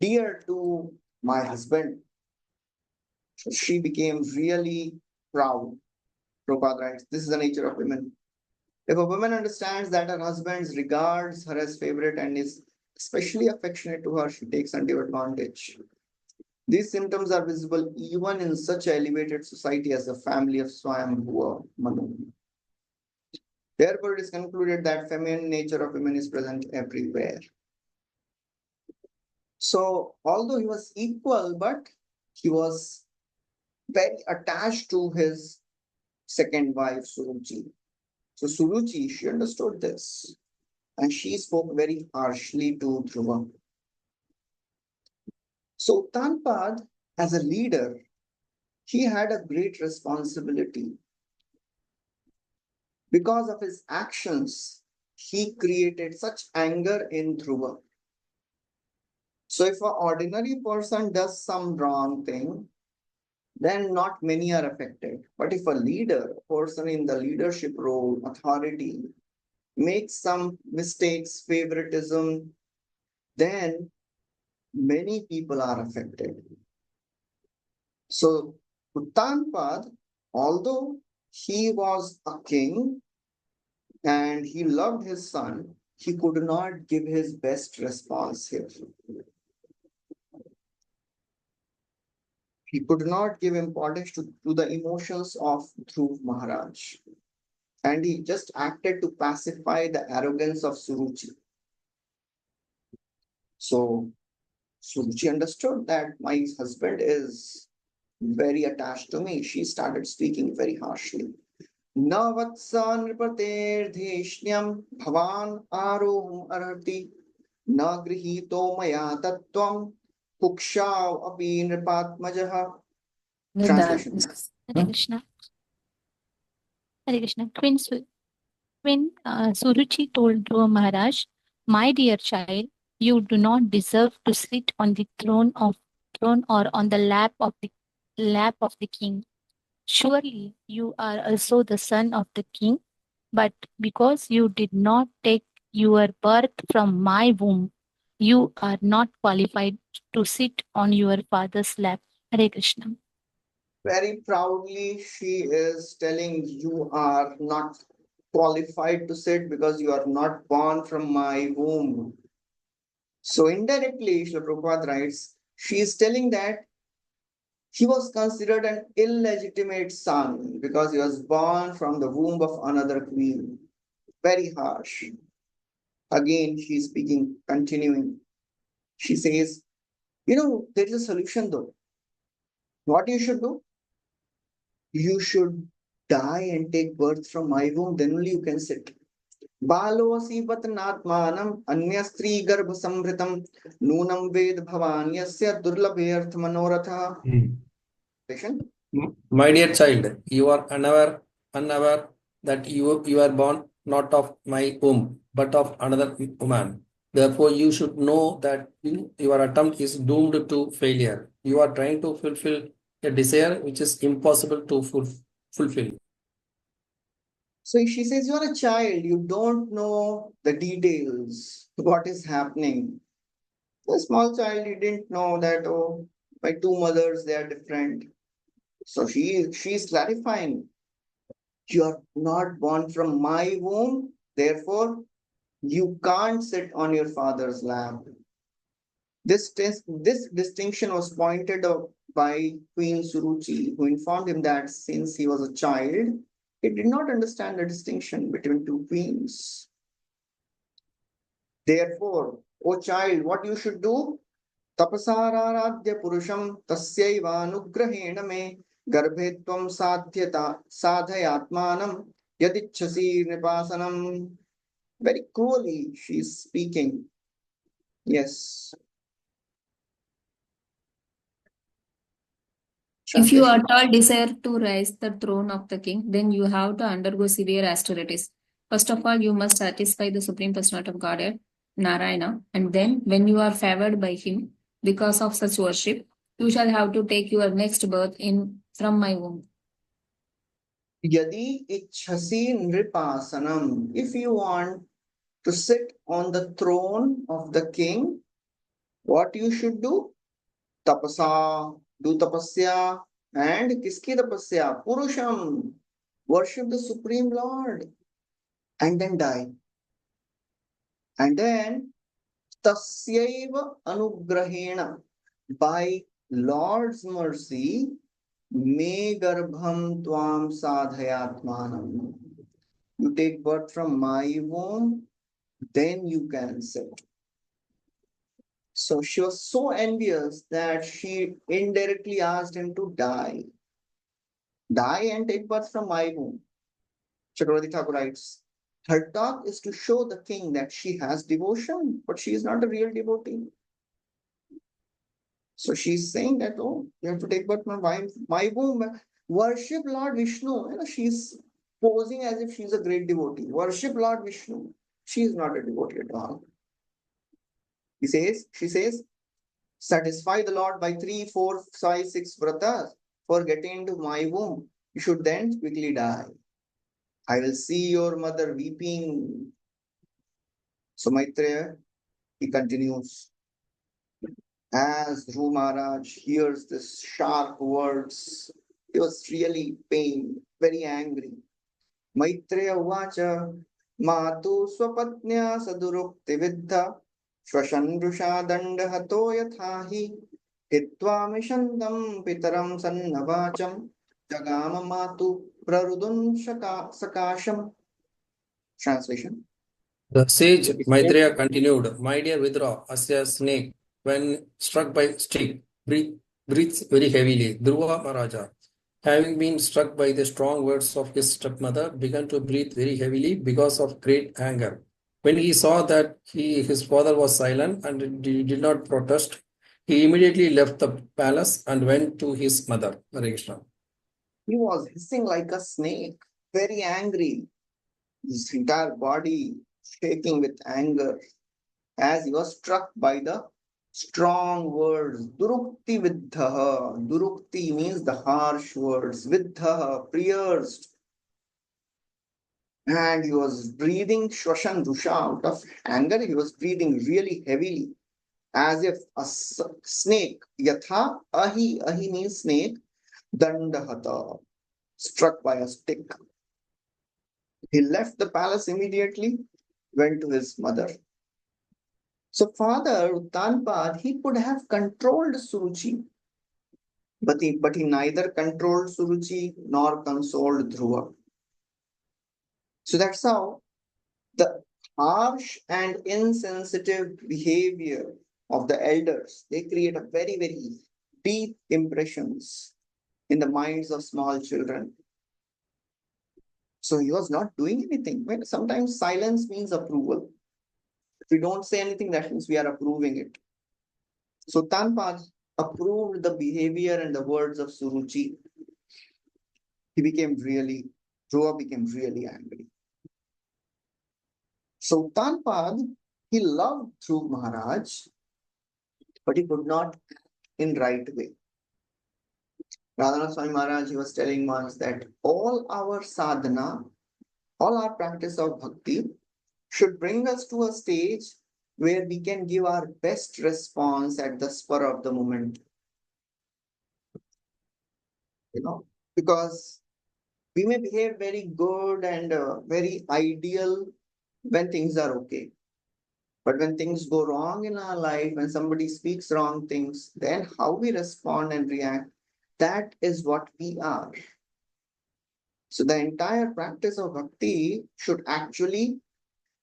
dear to my husband. So she became really proud. Prabhupada writes, this is the nature of women. If a woman understands that her husband regards her as favorite and is especially affectionate to her, she takes undue advantage. These symptoms are visible even in such elevated society as the family of Swayambhuva Manu. Therefore, it is concluded that feminine nature of women is present everywhere. So, although he was equal, but he was very attached to his second wife, Suruchi. So, Suruchi, she understood this and she spoke very harshly to Dhruva. So, Uttanpad, as a leader, he had a great responsibility. Because of his actions, he created such anger in Dhruva. So if an ordinary person does some wrong thing, then not many are affected. But if a leader, a person in the leadership role, authority, makes some mistakes, favoritism, then many people are affected. So Uttanpad, although he was a king and he loved his son, he could not give his best response here. He could not give importance to the emotions of Dhruv Maharaj. And he just acted to pacify the arrogance of Suruchi. So Suruchi understood that my husband is very attached to me. She started speaking very harshly. Navatsa nripater bhavan aroham arhati na grihito maya tattvam pukshav api nripatmajaha. Translation. Hare Krishna. Hare Krishna. When Suruchi told Dhruva Maharaj, "My dear child, you do not deserve to sit on the throne or on the lap of the king. Surely you are also the son of the king, but because you did not take your birth from my womb, you are not qualified to sit on your father's lap." Hare Krishna. Very proudly, she is telling you are not qualified to sit because you are not born from my womb. So indirectly, Srila Prabhupada writes, she is telling that he was considered an illegitimate son because he was born from the womb of another queen. Very harsh. Again, she is speaking, continuing. She says, there is a solution though. What you should do? You should die and take birth from my womb, then only you can sit. Balosi vatnatmanam anya stri garbha samritam nunam ved bhavan yasya durlabhe arth manoratha. My dear child, you are unaware that you are born not of my womb, but of another woman. Therefore, you should know that your attempt is doomed to failure. You are trying to fulfill a desire which is impossible to fulfill. So she says, you are a child, you don't know the details, what is happening. The small child, he didn't know that, oh, my two mothers, they are different. So she's clarifying, you are not born from my womb, therefore you can't sit on your father's lap. This distinction was pointed out by Queen Suruchi, who informed him that since he was a child, he did not understand the distinction between two queens. Therefore, O child, what you should do? Tapasararadhya purusham tasyaivanugrahena me garbhe tvam sadhayatmanam yadichhasi nipasanam. Very cruelly she is speaking. Yes. If you at all desire to rise the throne of the king, then you have to undergo severe austerities. First of all, you must satisfy the Supreme Personality of Godhead, Narayana, and then, when you are favored by him because of such worship, you shall have to take your next birth from my womb. Yadi ichhasi nripasanam. If you want to sit on the throne of the king, what you should do? Tapasa, do tapasya, and kiski tapasya? Purusham, worship the Supreme Lord, and then die. And then tasyaiva anugrahena, by Lord's mercy, me garbham tvam sadhayatmanam. You take birth from my womb, then you can sit. So she was so envious that she indirectly asked him to die. Die and take birth from my womb. Chakravarti Thakur writes, her talk is to show the king that she has devotion, but she is not a real devotee. So she's saying that, oh, you have to take birth from my womb. Worship Lord Vishnu. She's posing as if she's a great devotee. Worship Lord Vishnu. She is not a devotee at all. She says, satisfy the Lord by 3, 4, 5, 6 vratas for getting into my womb. You should then quickly die. I will see your mother weeping. So Maitreya, he continues. As Dhruv Maharaj hears this sharp words, he was really pained, very angry. Maitreya Uvacha Matu Swapatnya Sadurukti Viddha Shvashandrusha Dandahato Yathahi Hitva Mishantam Pitaram Sannavacham Jagama Matu Prarudun Sakasham. Translation. The sage Maitreya continued, my dear Vidura, as a snake, when struck by stick, breathes very heavily. Dhruva Maharaja, having been struck by the strong words of his stepmother, began to breathe very heavily because of great anger. When he saw that his father was silent and did not protest, he immediately left the palace and went to his mother, Hare Krishna. He was hissing like a snake, very angry, his entire body shaking with anger as he was struck by the strong words. Durukti Viddha. Durukti means the harsh words. Viddha, pierced. And he was breathing Shwashan Dusha out of anger. He was breathing really heavily, as if a snake. Yatha, ahi. Ahi means snake. Dandahata, struck by a stick. He left the palace immediately, went to his mother. So Father Uttanpad, he could have controlled Suruchi, but he neither controlled Suruchi nor consoled Dhruva. So that's how the harsh and insensitive behavior of the elders, they create a very, very deep impressions in the minds of small children. So he was not doing anything. Well, sometimes silence means approval. If we don't say anything, that means we are approving it. So Tanpad approved the behavior and the words of Suruchi. Dhruva became really angry. So Tanpad, he loved Dhruv Maharaj, but he could not act in right way. Radhanath Swami Maharaj, he was telling once that all our sadhana, all our practice of bhakti should bring us to a stage where we can give our best response at the spur of the moment. Because we may behave very good and very ideal when things are okay. But when things go wrong in our life, when somebody speaks wrong things, then how we respond and react, that is what we are. So the entire practice of bhakti should actually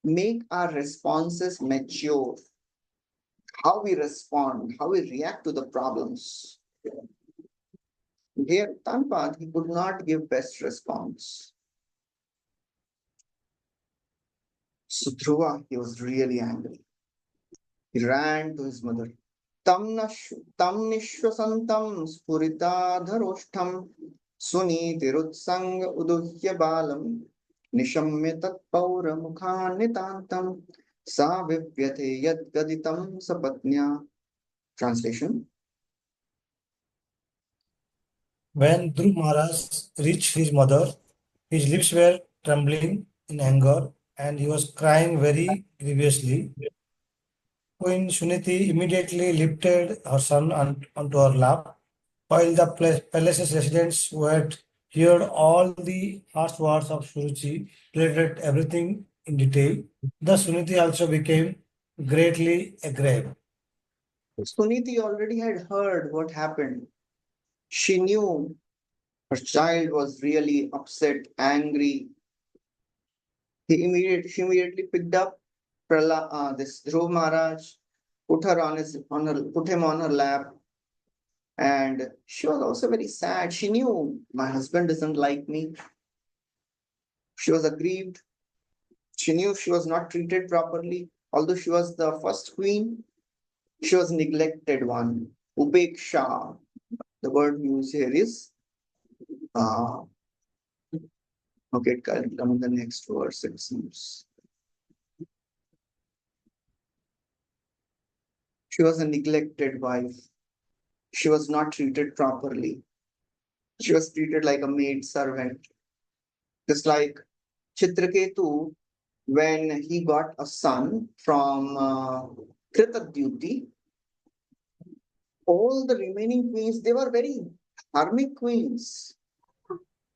make our responses mature. How we respond, how we react to the problems. Here, Tanpad, he could not give best response. So Dhruva, he was really angry. He ran to his mother. Tam nishwasantam spuritadharoshtam sunitirutsang uduhya balam nishamya tat paura mukhan sa vivyate yad gaditam sapatnya. Translation. When Dhruv Maharaj reached his mother, his lips were trembling in anger and he was crying very grievously. Queen Suniti immediately lifted her son onto her lap, while the palace's residents who had heard all the harsh words of Suruchi related everything in detail. Thus Suniti also became greatly aggrieved. Suniti already had heard what happened. She knew her child was really upset, angry. She immediately picked up this Dhruv Maharaj, put him on her lap, and she was also very sad. She knew my husband doesn't like me. She was aggrieved. She knew she was not treated properly. Although she was the first queen, she was neglected one. Upeksha. The word used here is uh, okay, it can come in the next verse, it seems. She was a neglected wife. She was not treated properly. She was treated like a maid servant. Just like Chitraketu, when he got a son from Kritadyuti, all the remaining queens, they were very karmic queens.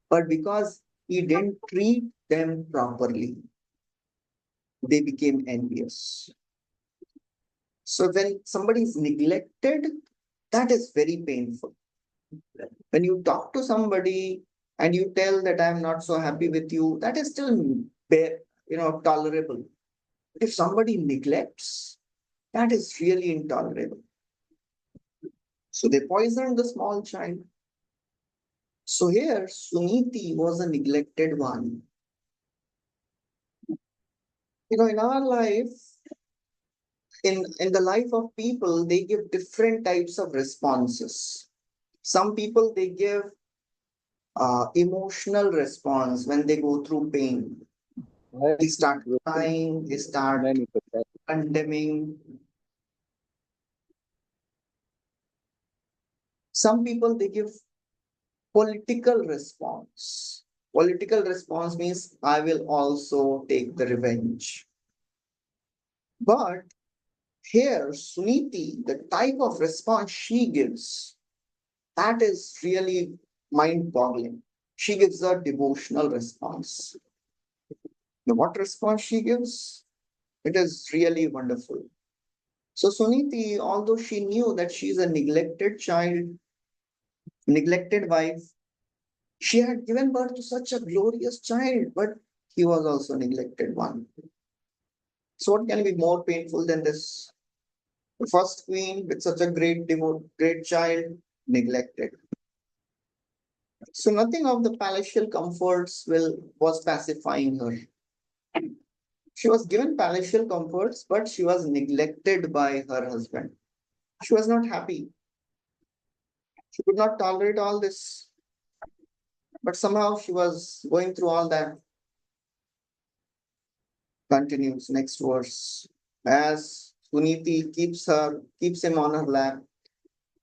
But because he didn't treat them properly, they became envious. So when somebody is neglected, that is very painful. When you talk to somebody and you tell that I'm not so happy with you, that is still tolerable. If somebody neglects, that is really intolerable. So they poisoned the small child. So here, Suniti was a neglected one. In our life, in the life of people, they give different types of responses. Some people, they give emotional response when they go through pain. They start crying, they start condemning. Some people, they give political response. Political response means I will also take the revenge. But here, Suniti, the type of response she gives, that is really mind-boggling. She gives a devotional response. Now, what response she gives? It is really wonderful. So Suniti, although she knew that she's a neglected child, neglected wife, she had given birth to such a glorious child, but he was also neglected one. So what can be more painful than this? The first queen with such a great child, neglected. So nothing of the palatial comforts was pacifying her. She was given palatial comforts, but she was neglected by her husband. She was not happy. She could not tolerate all this. But somehow she was going through all that. Continues next verse. As Suniti keeps him on her lap.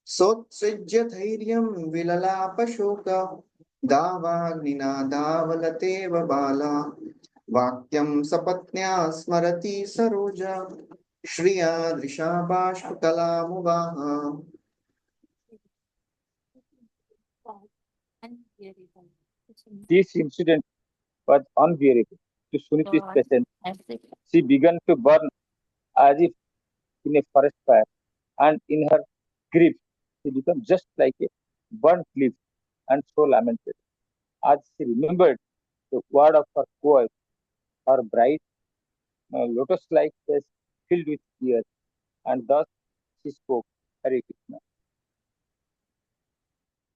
Sotsrijya dhairyam vilalapa shoka davagnina davalate bala vakyam sapatnya smarati saroja shriya drishabashkala muvaha. This incident was unbearable to Suniti's patience. She began to burn as if in a forest fire, and in her grief, she became just like a burnt leaf and so lamented. As she remembered the word of her co-wife, her bright, lotus-like face filled with tears, and thus she spoke, Hare Krishna.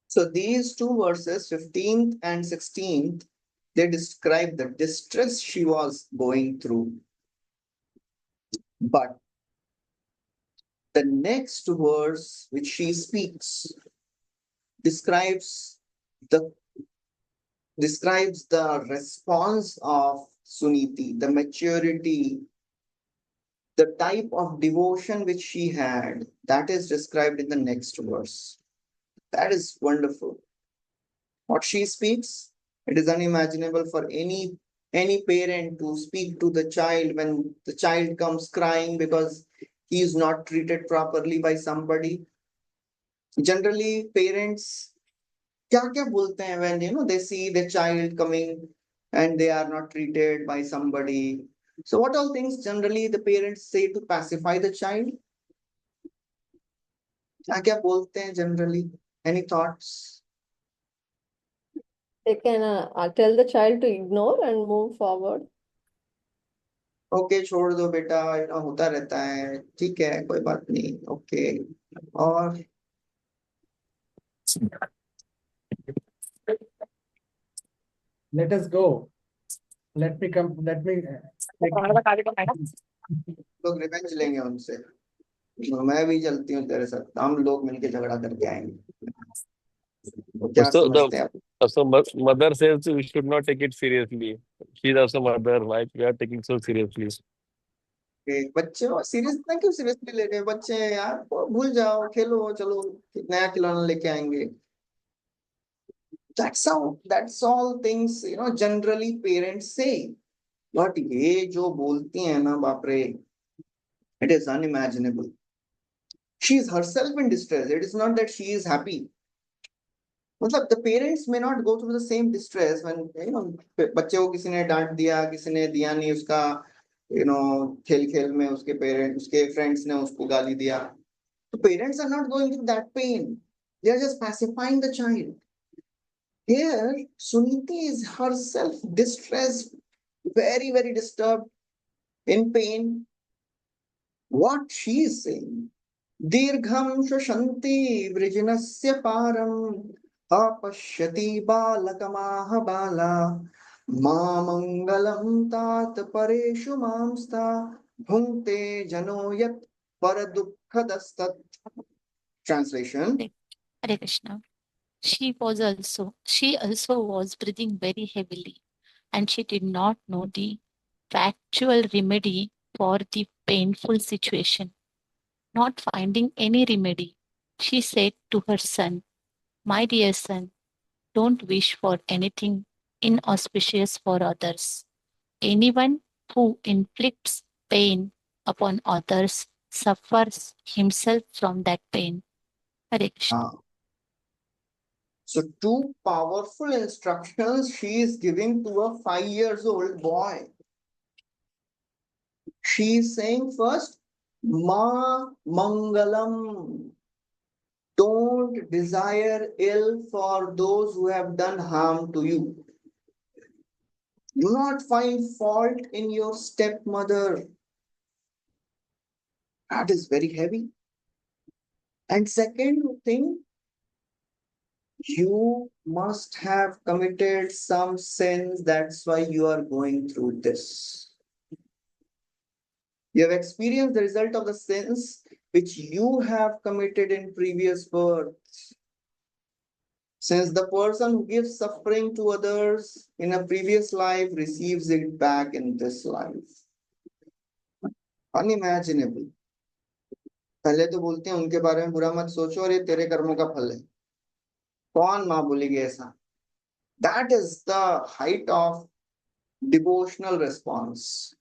So these two verses, 15th and 16th, they describe the distress she was going through. But the next verse, which she speaks, describes the response of Suniti, the maturity, the type of devotion which she had. That is described in the next verse. That is wonderful. What she speaks, it is unimaginable for any parent to speak to the child when the child comes crying because he is not treated properly by somebody. Generally, parents क्या बोलते हैं when they see the child coming and they are not treated by somebody. So what all things generally the parents say to pacify the child? क्या क्या बोलते हैं generally? Any thoughts? They can tell the child to ignore and move forward. Okay छोड़ दो बेटा, होता रहता है, ठीक है कोई बात नहीं, ओके। और Let us go. Let me come. Let me. लोग रिवेंज लेंगे उनसे, मैं भी चलती हूँ तेरे साथ, हम लोग मिलके झगड़ा करके आएंगे। तो क्या So समझते हैं आप? mother says we should not take it seriously. She is also mother. Why we are taking so seriously? कि बच्चे सीरियस इतना क्यों सीरियसली ले रहे हैं? बच्चे हैं यार, भूल जाओ, खेलो, चलो नया खिलौना लेके आएंगे। that's all things generally parents say, but ये जो बोलती है ना, बाप रे, it is unimaginable. She is herself in distress. It is not that she is happy. मतलब the parents may not go through the same distress when बच्चे को किसी ने डांट दिया, किसी ने दिया नहीं उसका, खेल खेल में उसके फ्रेंड्स ने उसको गाली दिया. The parents are not going through that pain. They are just pacifying the child. Here, Suniti is herself distressed, very, very disturbed, in pain. What she is saying, Dirgham Shashanti Vrijinasya Param Apashyati Balakamaha Bala Mamangalam Tat Pareshu Mamsta Bhunte Janoyat Paradukhadastat. Translation. Hare Krishna. She also was breathing very heavily, and she did not know the factual remedy for the painful situation. Not finding any remedy, she said to her son, "My dear son, don't wish for anything inauspicious for others. Anyone who inflicts pain upon others suffers himself from that pain." Hare Krishna. So two powerful instructions she is giving to a 5-year-old boy. She is saying first, Ma Mangalam. Don't desire ill for those who have done harm to you. Do not find fault in your stepmother. That is very heavy. And second thing, you must have committed some sins. That's why you are going through this. You have experienced the result of the sins which you have committed in previous births. Since the person who gives suffering to others in a previous life receives it back in this life. Unimaginable. पहले तो बोलते हैं उनके बारे में बुरा मत सोचो और ये तेरे कर्मों का फल है. कौन माँ बोलेगी ऐसा? That is the height of devotional response.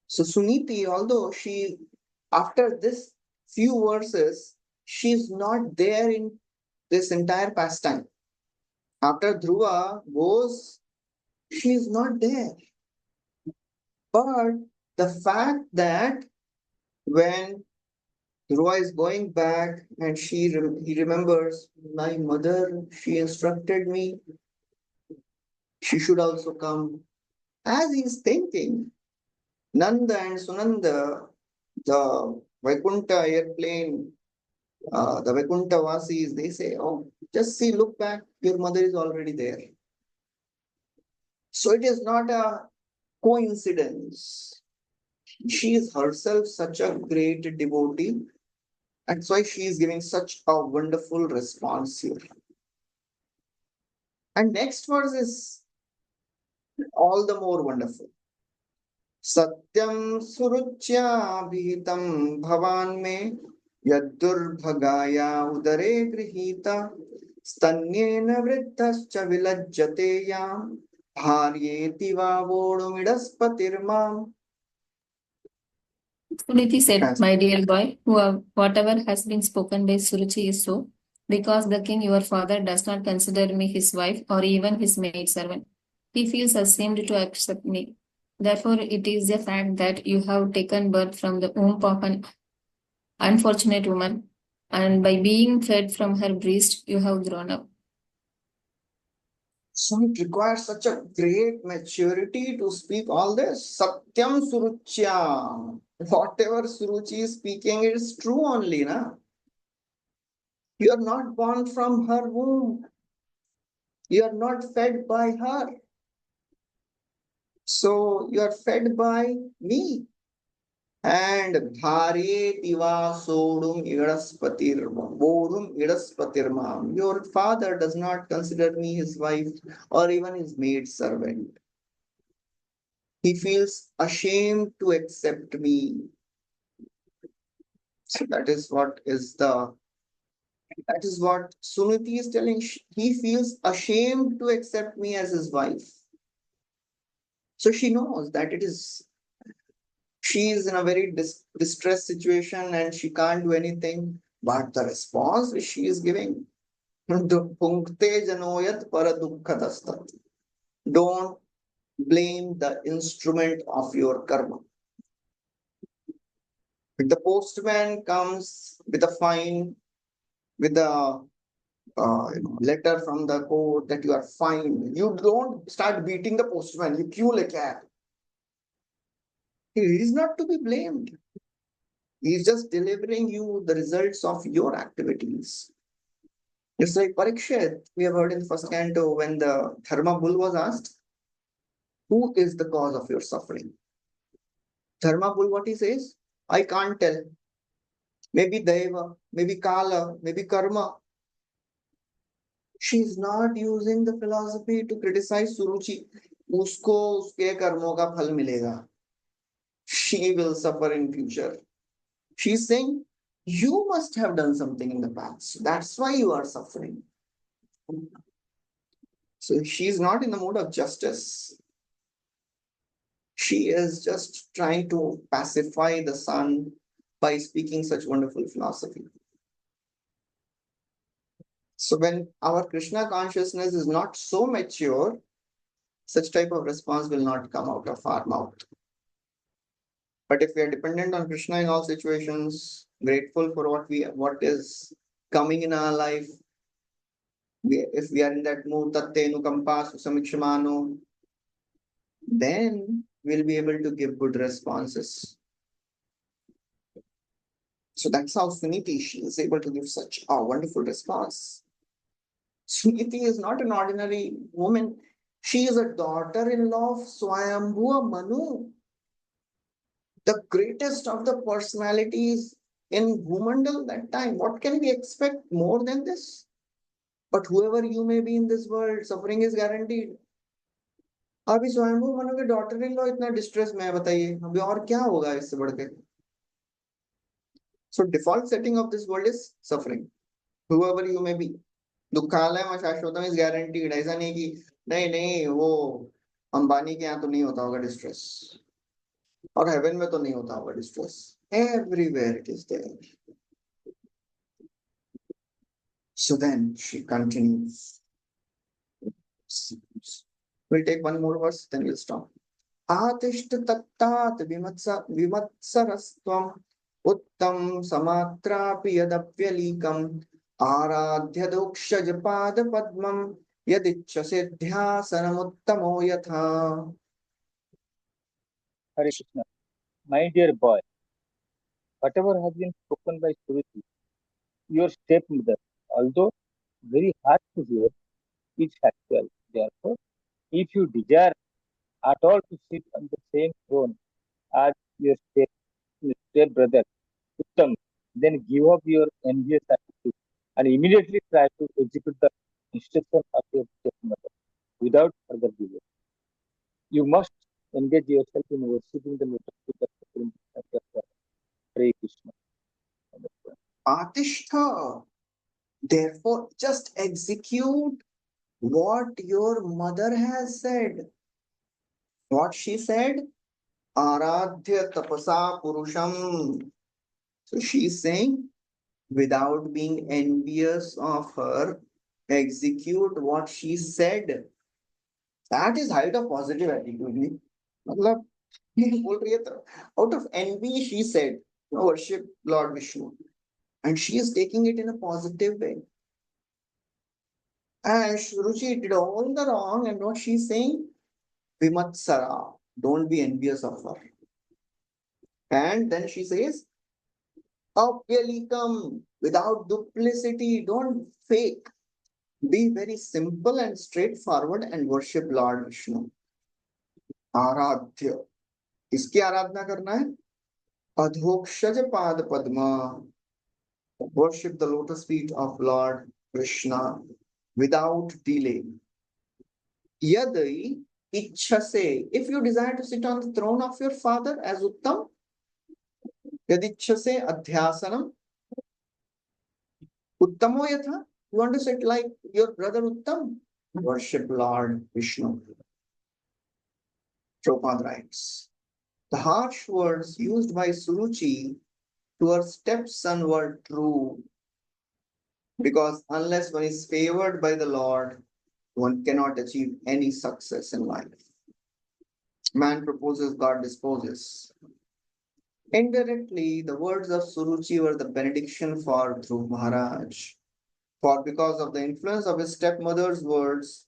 So Suniti, although she, after this few verses, she is not there in this entire pastime. After Dhruva goes, she is not there. But the fact that when Dhruva is going back and he remembers, my mother, she instructed me, she should also come. As he is thinking, Nanda and Sunanda, the Vaikuntha airplane, the Vaikuntha Vasis, they say, oh, just see, look back, your mother is already there. So it is not a coincidence. She is herself such a great devotee. That's why she is giving such a wonderful response here. And next verse is all the more wonderful. Satyam suruchya vihitam bhavan me yaddurbhagaya udare grihita stanyena vriddhascha vilajjate yam bharyeti vavodumidaspatirmam. Suniti said, "My dear boy, whatever has been spoken by Suruchi is so, because the king your father does not consider me his wife or even his maidservant. He feels ashamed to accept me. Therefore, it is a fact that you have taken birth from the womb of an unfortunate woman and by being fed from her breast, you have grown up. So it requires such a great maturity to speak all this. Satyam Suruchya. Whatever Suruchi is speaking is true only, na? You are not born from her womb. You are not fed by her. So you are fed by me. And Bharetiva Sodum Bodum Idaspatirmam. Your father does not consider me his wife or even his maid servant. He feels ashamed to accept me. So that is what Suniti is telling. He feels ashamed to accept me as his wife. So she knows that she is in a very distressed situation and she can't do anything. But the response which she is giving, Punkte janoyat paradukkhadastat. Don't blame the instrument of your karma. If the postman comes with a letter from the court that you are fined, you don't start beating the postman. You क्यों लेके आया? He is not to be blamed. He is just delivering you the results of your activities. Just like Parikshit, we have heard in first canto when the Dharma bull was asked, who is the cause of your suffering? Dharma bull, what he says? I can't tell. Maybe Deva, maybe Kala, maybe Karma. She is not using the philosophy to criticize Suruchi. उसको उसके कर्मों का फल मिलेगा. She will suffer in future. She is saying, you must have done something in the past. That's why you are suffering. So she is not in the mood of justice. She is just trying to pacify the son by speaking such wonderful philosophy. So when our Krishna consciousness is not so mature, such type of response will not come out of our mouth. But if we are dependent on Krishna in all situations, grateful for what is coming in our life, if we are in that mood, tattenu kampa susamikshmano, then we'll be able to give good responses. So that's how Suniti, she is able to give such a wonderful response. Suniti is not an ordinary woman. She is a daughter-in-law of Swayambhuva Manu, the greatest of the personalities in Bhumandal that time. What can we expect more than this? But whoever you may be in this world, suffering is guaranteed. अभी स्वयंभू मनु के daughter in law इतना distress में है, बताइए अभी और क्या होगा इससे बढ़ के. So default setting of this world is suffering. Whoever you may be. दुखालय में शाश्वतम is guaranteed. ऐसा नहीं कि नहीं वो अंबानी के यहाँ तो नहीं होता होगा डिस्ट्रेस और हेवन में तो नहीं होता होगा distress. Everywhere it is there. So then she continues. We'll take one more verse, then we'll stop. Atishta tattat vimatsarastvam uttam samatrapi yadapyalikam आराध्य दोक्षज पाद पद्मम यदिच्छसे ध्यासनमुत्तमो यथा. Hare Krishna. My dear boy, whatever has been spoken by Suruchi, your stepmother, although very hard to hear, is factual. Therefore, if you desire at all to sit on the same throne as your step brother, Uttam, then give up your envious attitude and immediately try to execute the instruction of your stepmother without further delay. You must engage yourself in worshipping the lotus feet of the Supreme Personality. Hare Krishna. Atishta, therefore just execute what your mother has said. What she said? Aradhya tapasa purusham. So she is saying, without being envious of her, execute what she said. That is height of positive attitude. मतलब ये बोल रही है तो out of envy she said, worship Lord Vishnu. and she is taking it in a positive way. And Suruchi did all the wrong, and what she's saying, Vimatsara, don't be envious of her. And then she says, Apyalikam, without duplicity, don't fake. Be very simple and straightforward and worship Lord Vishnu. Aradhya. इसकी आराधना करना है अधोक्षज पाद Padma. Worship the lotus feet of Lord Krishna without delay. Yadai ichhase. If you desire to sit on the throne of your father as Uttam, yadichhase adhyasanam. Uttamo yatha. You want to sit like your brother Uttam? Worship Lord Vishnu. Prabhupada writes, the harsh words used by Suruchi to her stepson were true, because unless one is favored by the Lord, one cannot achieve any success in life. Man proposes, God disposes. Indirectly, the words of Suruchi were the benediction for Dhruv Maharaj. For because of the influence of his stepmother's words,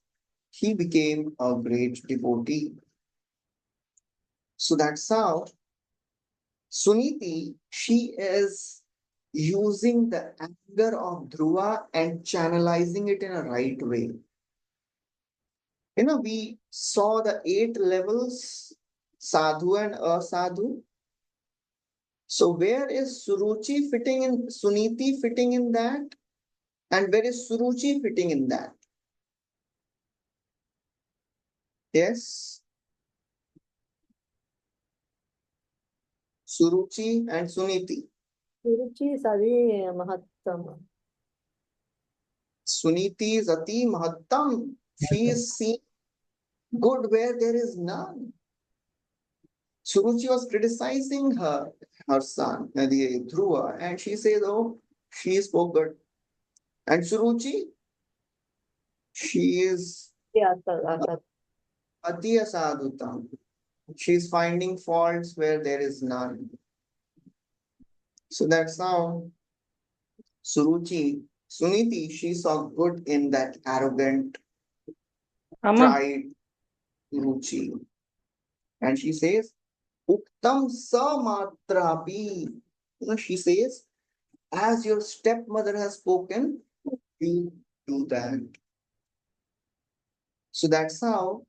he became a great devotee. So that's how Suniti, she is using the anger of Dhruva and channelizing it in a right way. We saw the 8 levels, sadhu and asadhu. So where is Suruchi fitting in, Suniti fitting in that? And where is Suruchi fitting in that? Yes? Suruchi and Suniti. Suruchi is Adi Mahattam. Suniti is Ati Mahattam. She is seen good where there is none. Suruchi was criticizing her son, the Dhruva, and she says, oh, she spoke good. And Suruchi, she is Yes, Ati Asadutam. She is finding faults where there is none. So that's how Suniti, she saw good in that arrogant pride, Suruchi. And she says, Uktam Samatrapi. She says, as your stepmother has spoken, you do that. So that's how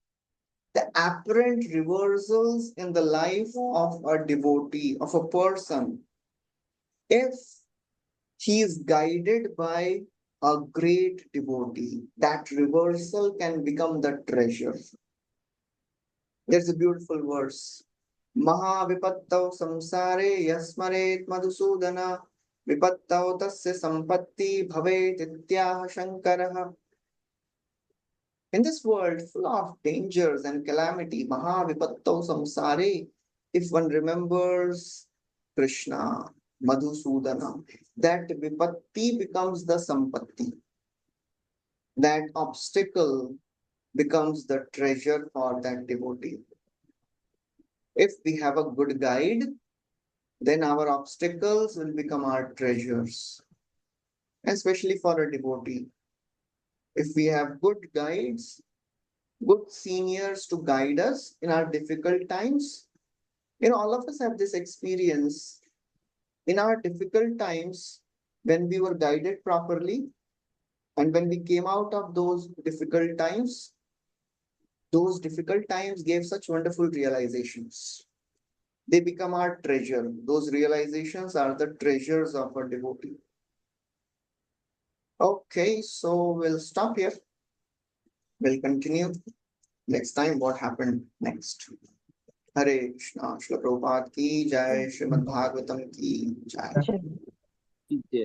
the apparent reversals in the life of a devotee, of a person, if he is guided by a great devotee, that reversal can become the treasure. There's a beautiful verse. Maha vipattau samsare yasmaret madhusudana vipattau tasya sampatti bhavet ityaha shankaraha. In this world full of dangers and calamity, Maha vipattau samsare, if one remembers Krishna, Madhusudana, that vipatti becomes the sampatti. That obstacle becomes the treasure for that devotee. If we have a good guide, then our obstacles will become our treasures, especially for a devotee. If we have good guides, good seniors to guide us in our difficult times, all of us have this experience. In our difficult times, when we were guided properly, and when we came out of those difficult times gave such wonderful realizations. They become our treasure. Those realizations are the treasures of a devotee. Okay, so we'll stop here. We'll continue next time what happened next. Hare Krishna, Srila Prabhupada ki jai, Srimad Bhagvatam ki jai. Yeah.